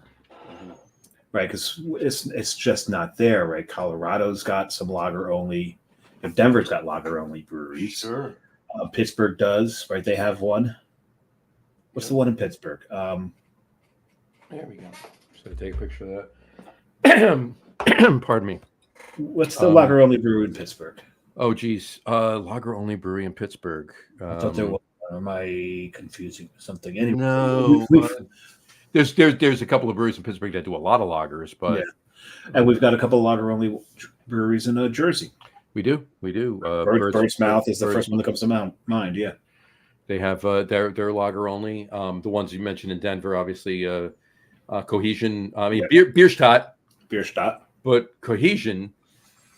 right? Because it's just not there, right? Colorado's got some lager only. Denver's got lager only breweries. Sure. Pittsburgh does, right? They have one. What's the one in Pittsburgh? There we go. Should I take a picture of that? Pardon me. What's the lager only brewery in Pittsburgh? Oh, geez. Lager only brewery in Pittsburgh. I thought there was. Am I confusing something? Anyway, no. There's a couple of breweries in Pittsburgh that do a lot of lagers, but and we've got a couple of lager only breweries in Jersey. We do. Bird's Mouth is the first one that comes to mind. Yeah, they have their lager only. The ones you mentioned in Denver, obviously, Cohesion. Bierstadt. But Cohesion,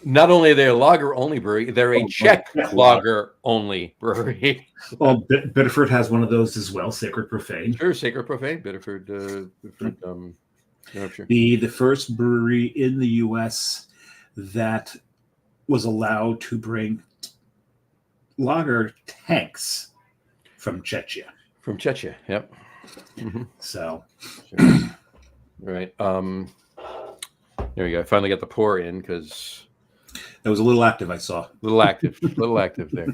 not only are they a lager only brewery, they're a Czech lager only brewery. Well, Biddeford has one of those as well. Sacred Profane. Sure, Sacred Profane. Biddeford. New Hampshire. The first brewery in the U.S. that was allowed to bring lager tanks from Czechia. From Czechia, yep. Mm-hmm. So, right. There we go. I finally got the pour in because that was a little active. I saw a little active there.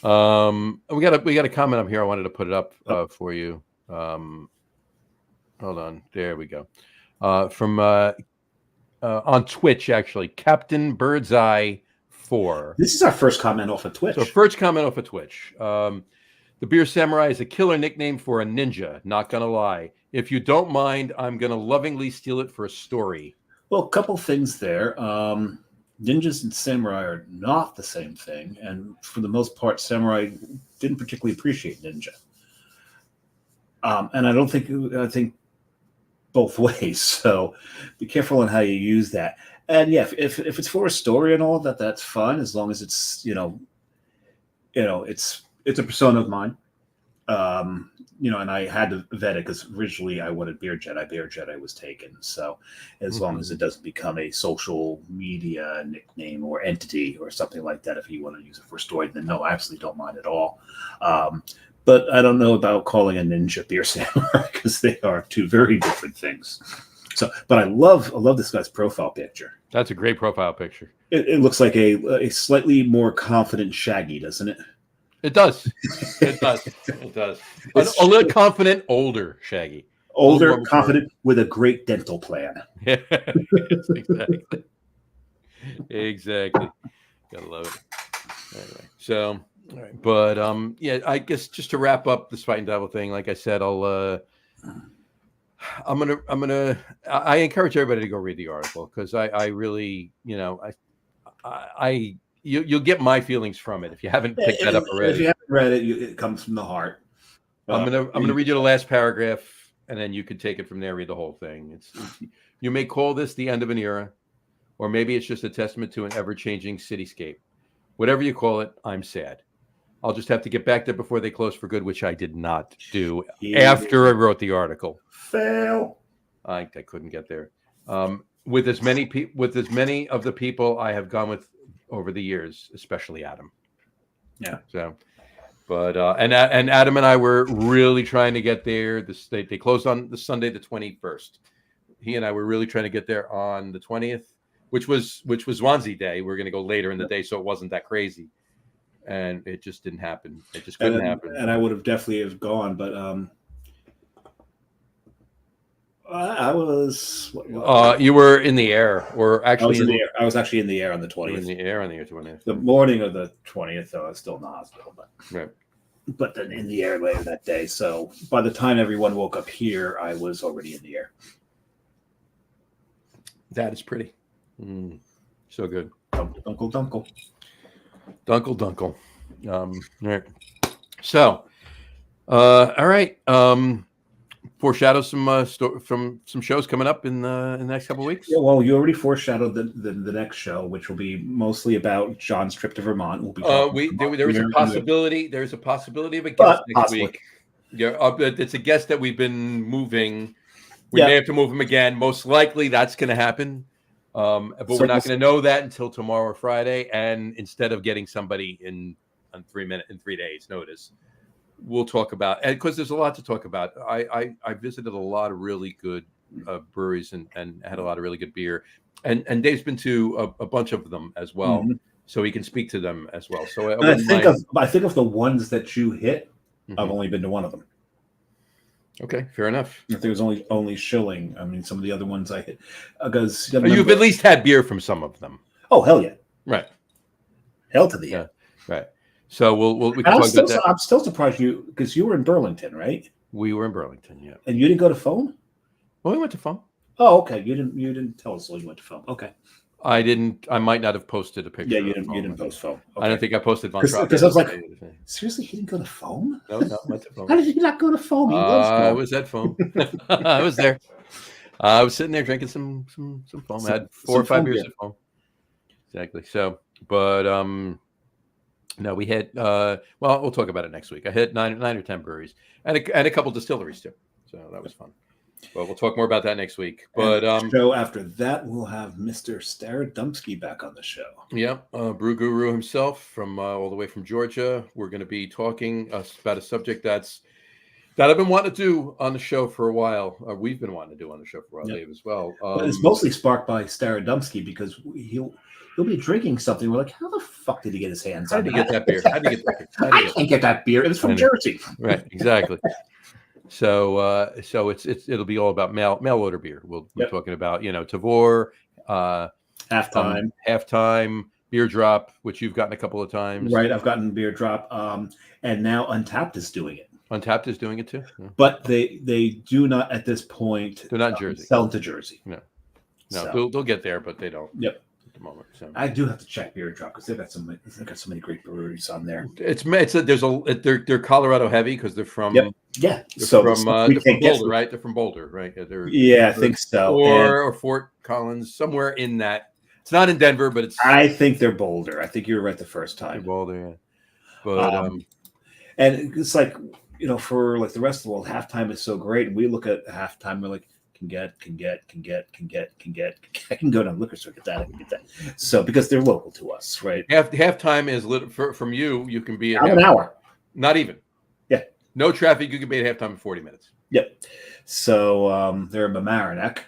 We got a comment up here. I wanted to put it up for you. Hold on. There we go. From on Twitch, actually, Captain Birdseye 4. This is our first comment off of Twitch. So first comment off of Twitch. The Beer Samurai is a killer nickname for a ninja. Not gonna lie. If you don't mind, I'm gonna lovingly steal it for a story. Well, a couple things there. Ninjas and samurai are not the same thing, and for the most part, samurai didn't particularly appreciate ninja. And I think both ways. So be careful on how you use that. And yeah, if it's for a story and all that, that's fine as long as it's it's a persona of mine. And I had to vet it because originally I wanted Beer Jedi. Beer Jedi was taken. So as long as it doesn't become a social media nickname or entity or something like that, if you want to use it for a story, then no, I absolutely don't mind at all. But I don't know about calling a ninja beer samurai because they are two very different things. So, but I love this guy's profile picture. That's a great profile picture. It looks like a slightly more confident Shaggy, doesn't it? It does. It does. It does. A little confident, older Shaggy. Older, confident, with a great dental plan. Yeah, yes, exactly. Exactly. Gotta love it. Anyway, so all right, but yeah, I guess just to wrap up the Spuyten Duyvil thing, like I said, I encourage everybody to go read the article because I really, you'll get my feelings from it if you haven't picked that up already. If you haven't read it, it comes from the heart. I'm gonna read you the last paragraph, and then you can take it from there. Read the whole thing. You may call this the end of an era, or maybe it's just a testament to an ever-changing cityscape. Whatever you call it, I'm sad. I'll just have to get back there before they close for good, which I did not do after I wrote the article. Fail. I couldn't get there. With as many of the people I have gone with over the years, especially Adam. Yeah. So, but and Adam and I were really trying to get there. They closed on the Sunday, the 21st. He and I were really trying to get there on the 20th, which was Swansea Day. We're going to go later in the day, so it wasn't that crazy. And it just didn't happen. It just couldn't happen. And I would have definitely have gone, but I was. You were in the air, or actually I was in the air. I was actually in the air on the 20th. In the air on the 20th. The morning of the 20th, though, I was still in the hospital, but right. But then in the air later that day. So by the time everyone woke up here, I was already in the air. That is pretty. So good. Dunkle, dunkle. Dunkle, dunkle. All right. So, all right. Foreshadow from some shows coming up in the next couple of weeks. Yeah, well, you already foreshadowed the next show, which will be mostly about John's trip to Vermont. We'll be there is a possibility. There's a possibility of a guest next week. Yeah, it's a guest that we've been moving. We may have to move him again. Most likely, that's going to happen. But we're not going to know that until tomorrow or Friday. And instead of getting somebody in 3 days notice, we'll talk about, and because there's a lot to talk about. I visited a lot of really good breweries and had a lot of really good beer. And Dave's been to a bunch of them as well. Mm-hmm. So he can speak to them as well. So I think of the ones that you hit. Mm-hmm. I've only been to one of them. Okay, fair enough. If there was only Schilling, I mean, some of the other ones I hit, because you've at least had beer from some of them. Oh, hell yeah! Right, hell to the end. Right. So we can talk about that. I'm still surprised because you were in Burlington, right? We were in Burlington, yeah. And you didn't go to Foam? Well, we went to Foam. Oh, okay. You didn't tell us you went to Foam. Okay. I didn't. I might not have posted a picture. Yeah, you didn't post Foam. Okay. I don't think I posted Von Trapp. Because I was like, seriously, he didn't go to Foam? No, went to Foam. How did he not go to Foam? He loves Foam. I was at Foam. I was there. I was sitting there drinking some Foam. I had 4 or 5 beers at Foam. Exactly. So, but no, we had. Well, we'll talk about it next week. I hit 9 or 10 breweries and a couple distilleries too. So that was fun. Well, we'll talk more about that next week. But show after that, we'll have Mr. Starodumsky back on the show. Yeah, brew guru himself from all the way from Georgia. We're going to be talking about a subject that I've been wanting to do on the show for a while. We've been wanting to do on the show for a while, Dave, as well. But it's mostly sparked by Starodumsky because he'll be drinking something. We're like, how the fuck did he get his hands on that? How did he get that beer? I can't get that beer. It was from Jersey. Right, exactly. So it'll be all about mail order beer. We'll be talking about Tavour, halftime, beer drop, which you've gotten a couple of times. Right, I've gotten beer drop, and now Untapped is doing it. Untapped is doing it too, but they do not at this point. They're not in Jersey. Sell to Jersey. No, so. they'll get there, but they don't. Yep. The moment. So I do have to check beer drop because they've got so many great breweries on there. They're Colorado heavy because they're from from Boulder, right? They're from Boulder, right? I think so. Or Fort Collins, somewhere in that. It's not in Denver, but it's. I think they're Boulder. I think you were right the first time. Boulder, yeah. But and it's like for like the rest of the world, halftime is so great, and we look at halftime, we're like. Can get. I can go down to liquor store, get that. I can get that. So because they're local to us, right? Halftime is from you. You can be at an hour. Not even. Yeah. No traffic. You can be at halftime in 40 minutes. Yep. So they're in Mamaroneck.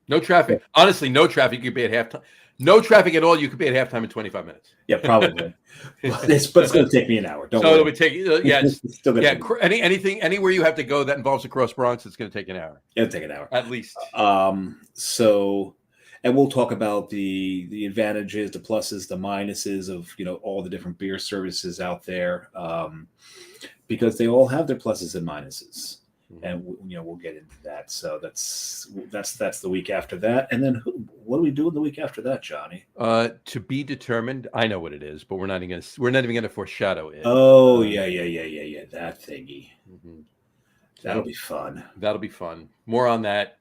No traffic. Honestly, no traffic. You could be at halftime. No traffic at all. You could be at halftime in 25 minutes. Yeah, probably. But it's going to take me an hour. Don't worry. It'll be taking. Yeah, Still gonna take anything anywhere you have to go that involves across Bronx, it's going to take an hour. It'll take an hour at least. So, and we'll talk about the advantages, the pluses, the minuses of all the different beer services out there, because they all have their pluses and minuses. And we'll get into that. So that's the week after that. And then what are we doing the week after that, Johnny? To be determined. I know what it is, but we're not even going to foreshadow it. Oh yeah, that thingy. That'll be fun. That'll be fun. More on that.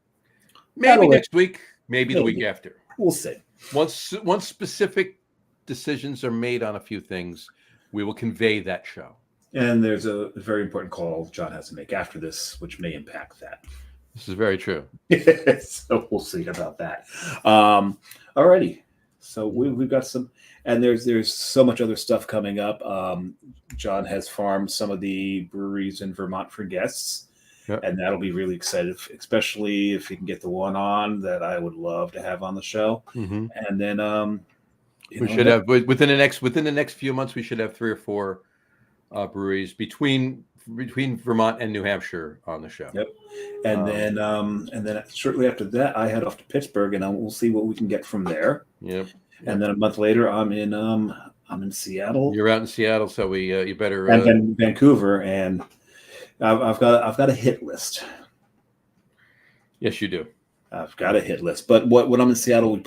Maybe next week. Maybe the week after. We'll see. Once specific decisions are made on a few things, we will convey that show. And there's a very important call John has to make after this, which may impact that. This is very true. So we'll see about that. Alrighty. So we've got some, and there's so much other stuff coming up. John has farmed some of the breweries in Vermont for guests, and that'll be really exciting, especially if he can get the one on that I would love to have on the show. And then we should have within the next few months we should have 3 or 4 breweries between Vermont and New Hampshire on the show. Yep. And then shortly after that, I head off to Pittsburgh, and we'll see what we can get from there. Yep. And then a month later, I'm in Seattle. You're out in Seattle, so you better. And then Vancouver, and I've got a hit list. Yes, you do. I've got a hit list, but when I'm in Seattle,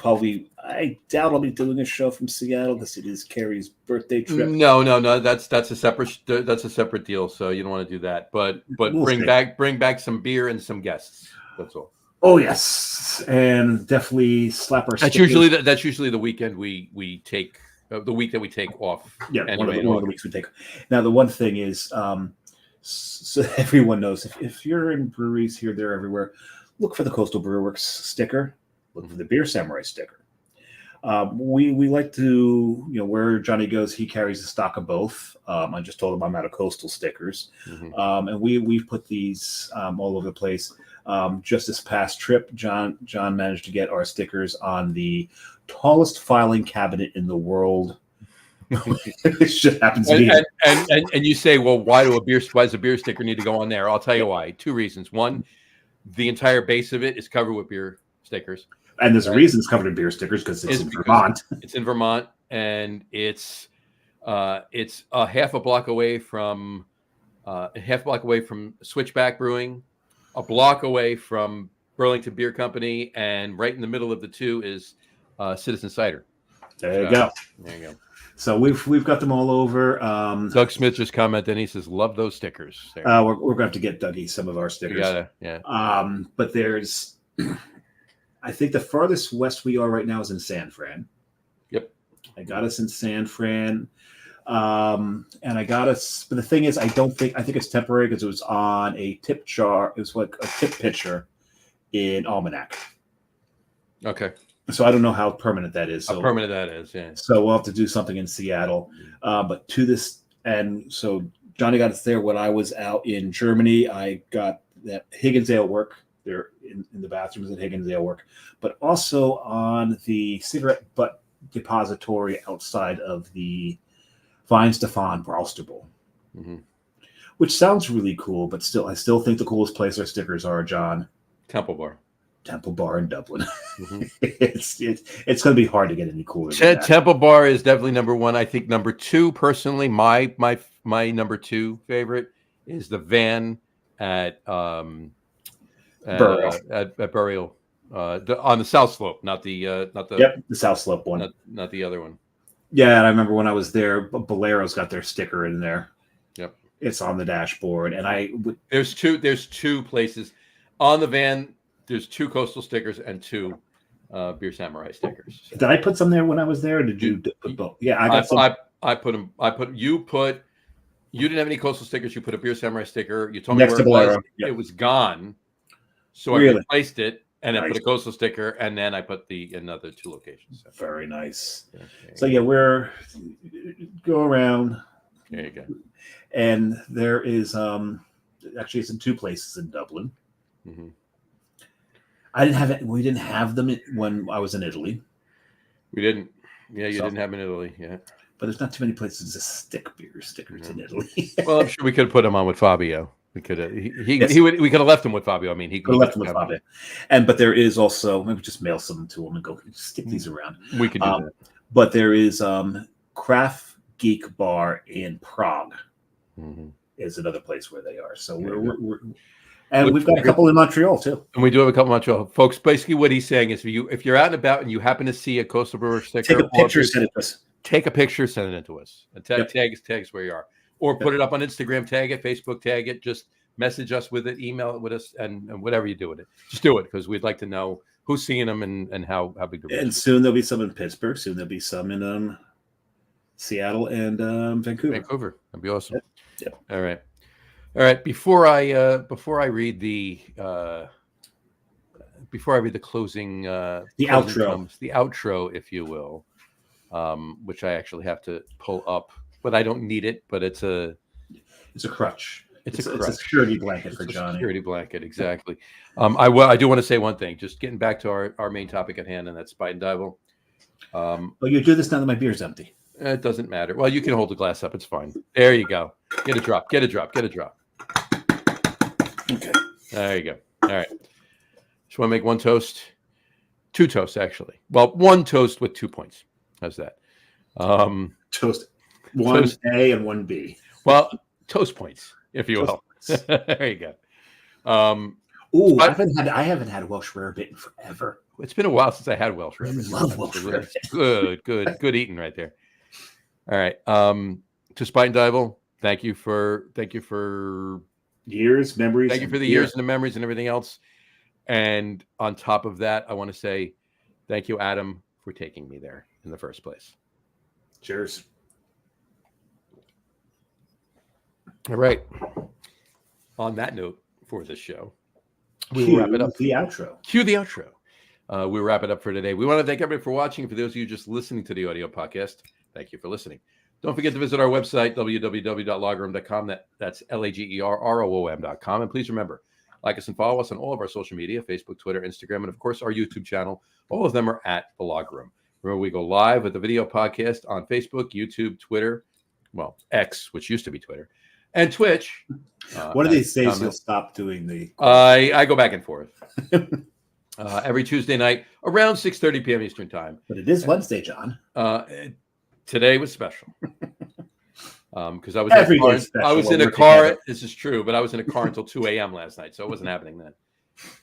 I doubt I'll be doing a show from Seattle because it is Carrie's birthday trip. No, that's a separate deal. So you don't want to do that. But We'll bring back some beer and some guests. That's all. Oh yes, and definitely slap our. That's usually the weekend we take the week that we take off. Yeah, anyway, one of the weeks we take. Now the one thing is, so everyone knows if you're in breweries here, there, everywhere. Look for the Coastal Brewer Works sticker. Look for the Beer Samurai sticker. We like to, where Johnny goes, he carries a stock of both. I just told him I'm out of Coastal stickers. And we've put these all over the place. Just this past trip, John managed to get our stickers on the tallest filing cabinet in the world. It just happens to be. And you say, well, why does a beer sticker need to go on there? I'll tell you why. 2 reasons. One, the entire base of it is covered with beer stickers. And there's a reason it's covered in beer stickers because it's in Vermont. It's in Vermont, and it's a half a block away from Switchback Brewing, a block away from Burlington Beer Company, and right in the middle of the two is Citizen Cider. There you go. There you go. So we've got them all over. Doug Smith just commented, and he says, "Love those stickers." We're going to have to get Dougie some of our stickers. Yeah. But there's, I think the farthest west we are right now is in San Fran. Yep. I got us in San Fran, and I got us. But the thing is, I think it's temporary because it was on a tip jar. It was like a tip pitcher in Almanac. Okay. So I don't know how permanent that is. How permanent that is, yeah. So we'll have to do something in Seattle. But to this, and so Johnny got us there when I was out in Germany. I got that Higgins Ale Work there in the bathrooms at Higgins Ale Work, but also on the cigarette butt depository outside of the Vine Stefan Brausterbowl, which sounds really cool, but I still think the coolest place our stickers are, John. Temple Bar in Dublin. It's going to be hard to get any cooler than that. Temple Bar is definitely number 1. I think number 2, personally, my number 2 favorite is the Van at Burial. At Burial, on the South Slope, not the South Slope one, not the other one. Yeah, and I remember when I was there, Bolero's got their sticker in there. Yep, it's on the dashboard, and there's two places on the Van. There's 2 Coastal stickers and 2 Beer Samurai stickers. Did I put some there when I was there? Or did you put both? Yeah, I got some. I put them. You didn't have any Coastal stickers. You put a Beer Samurai sticker. You told me next where to Bolero. It was gone. So really? I replaced it and then put a Coastal sticker, and then I put the another 2 locations. Very nice. Okay. So yeah, we're go around, There you go. And there is actually it's in 2 places in Dublin. Mm-hmm. I didn't have it. We didn't have them when I was in Italy. We didn't. Yeah, you didn't have in Italy. Yeah. But there's not too many places to stick beer stickers in Italy. Well, I'm sure we could have put him on with Fabio. We could have. Yes. We could have left him with Fabio. I mean, he could have left him with Fabio. But there is also maybe just mail some to him and go stick these around. We could do that. But there is Craft Geek Bar in Prague. Mm-hmm. Is another place where they are. So we've got a couple in Montreal too. And we do have a couple in Montreal, folks. Basically, what he's saying is, if you're out and about and you happen to see a Coastal Brewer sticker, take a picture, send it to us. Take a picture, send it in to us, and tag us where you are, or put it up on Instagram, tag it, Facebook, tag it. Just message us with it, email it with us, and whatever you do with it, just do it because we'd like to know who's seeing them and how big the. And soon there'll be some in Pittsburgh. Soon there'll be some in Seattle and Vancouver. That'd be awesome. Yep. All right. Before I read the closing, the outro, if you will, which I actually have to pull up, but I don't need it. But it's a crutch. It's a security blanket for Johnny. Security blanket, exactly. I do want to say one thing. Just getting back to our main topic at hand, and that's Spuyten Duyvil. Well, you do this now that my beer's empty. It doesn't matter. Well, you can hold the glass up. It's fine. There you go. Get a drop. Get a drop. Okay. There you go. All right. Just want to make one toast. 2 toasts, actually. Well, 1 toast with 2 points. How's that? Toast. 1 A and 1 B. Well, toast points, if you will. There you go. I haven't had Welsh Rarebit in forever. It's been a while since I had Welsh Rarebit. I love Welsh Rarebit. Good eating right there. All right. To Spuyten Duyvil, thank you for years, memories. Thank you for the years and the memories and everything else. And on top of that, I want to say thank you, Adam, for taking me there in the first place. Cheers. All right. On that note for this show, we will wrap it up. The outro. Cue the outro. We'll wrap it up for today. We want to thank everybody for watching. For those of you just listening to the audio podcast, thank you for listening. Don't forget to visit our website, www.lagerroom.com. That's LAGERROOM.com. And please remember, like us and follow us on all of our social media, Facebook, Twitter, Instagram, and of course our YouTube channel. All of them are at The Lager Room. Remember, we go live with the video podcast on Facebook, YouTube, Twitter, well, X, which used to be Twitter, and Twitch. One of these days you'll stop doing the... I go back and forth. Every Tuesday night around 6:30 p.m. Eastern time. But it is Wednesday, John. Today was special. Because I was in a car. This is true, but I was in a car until 2 a.m. last night, so it wasn't happening then.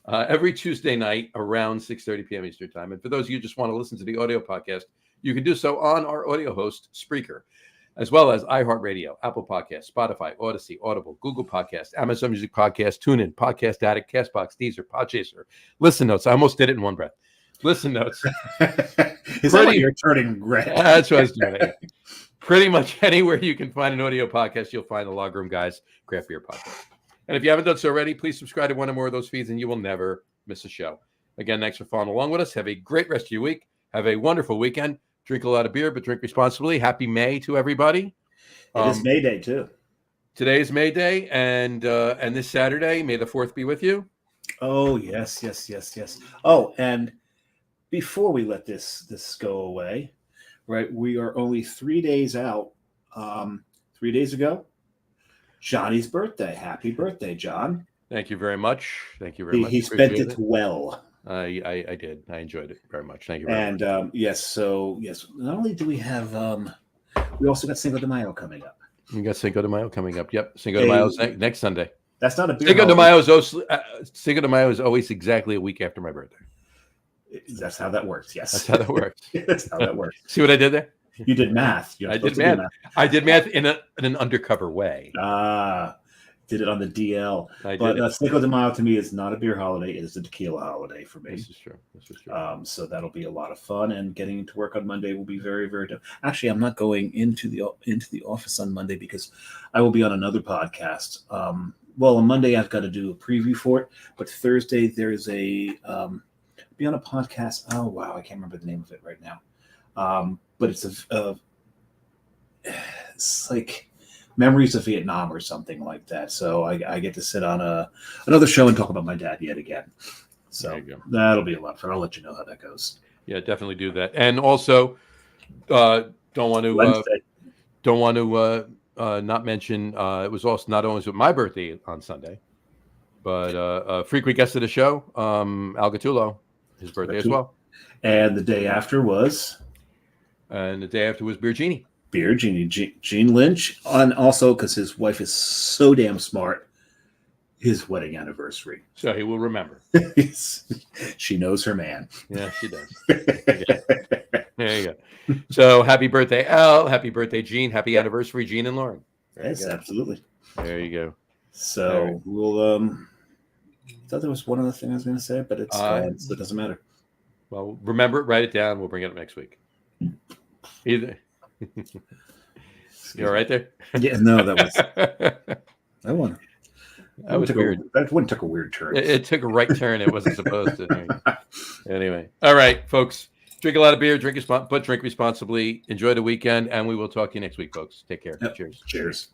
Every Tuesday night around 6:30 p.m. Eastern time. And for those of you who just want to listen to the audio podcast, you can do so on our audio host, Spreaker, as well as iHeartRadio, Apple Podcasts, Spotify, Odyssey, Audible, Google Podcasts, Amazon Music Podcast, TuneIn, Podcast Addict, Castbox, Deezer, Podchaser, Listen Notes. I almost did it in one breath. Listen Notes. Is that what you're turning red? That's what I was doing. Pretty much anywhere you can find an audio podcast, you'll find the Log Room Guys Craft Beer Podcast. And if you haven't done so already, please subscribe to one or more of those feeds, and you will never miss a show. Again, thanks for following along with us. Have a great rest of your week. Have a wonderful weekend. Drink a lot of beer, but drink responsibly. Happy May to everybody. It is May Day, too. Today is May Day, and this Saturday, May the 4th be with you. Oh, yes. Oh, and before we let this go away, right, we are only 3 days out. 3 days ago, Johnny's birthday. Happy birthday, John. Thank you very much. He spent it well. I did. I enjoyed it very much. Thank you very much. And yes, not only do we have, we also got Cinco de Mayo coming up. We got Cinco de Mayo coming up. Yep. Cinco de Mayo is next Sunday. That's not a beer Cinco de Mayo is always exactly a week after my birthday. That's how that works. Yes. That's how that works. That's how that works. See what I did there? You did math. I did math. I did math in an undercover way. Did it on the DL. But Cinco de Mayo to me is not a beer holiday. It is a tequila holiday for me. This is true. So that'll be a lot of fun, and getting to work on Monday will be very, very tough. Actually, I'm not going into the office on Monday because I will be on another podcast. On Monday I've got to do a preview for it, but Thursday there's be on a podcast. Oh wow, I can't remember the name of it right now. But it's like Memories of Vietnam or something like that. So I get to sit on another show and talk about my dad yet again. So There you go. that'll be a lot of fun. I'll let you know how that goes. Yeah, definitely do that. And also, don't want Wednesday. to not mention it was also not only my birthday on Sunday, but a frequent guest of the show, Al Gattulo, his birthday as well. And the day after was? And the day after was Beer Genie. Beer Genie, Gene Lynch, and also because his wife is so damn smart, his wedding anniversary. So he will remember. She knows her man. Yeah, she does. There you go. So happy birthday, Al. Happy birthday, Gene. Happy anniversary, Gene and Lauren. Yes, absolutely. There you go. So right. we'll I thought there was one other thing I was going to say, but it's gone, so it doesn't matter. Well, remember it, write it down. We'll bring it up next week. Either. You all right there? Yeah, no, that was that one. That was weird. That one took a weird turn. It took a right turn. It wasn't supposed to. Anyway, all right, folks. Drink a lot of beer. Drink responsibly. Enjoy the weekend, and we will talk to you next week, folks. Take care. Yep. Cheers. Cheers.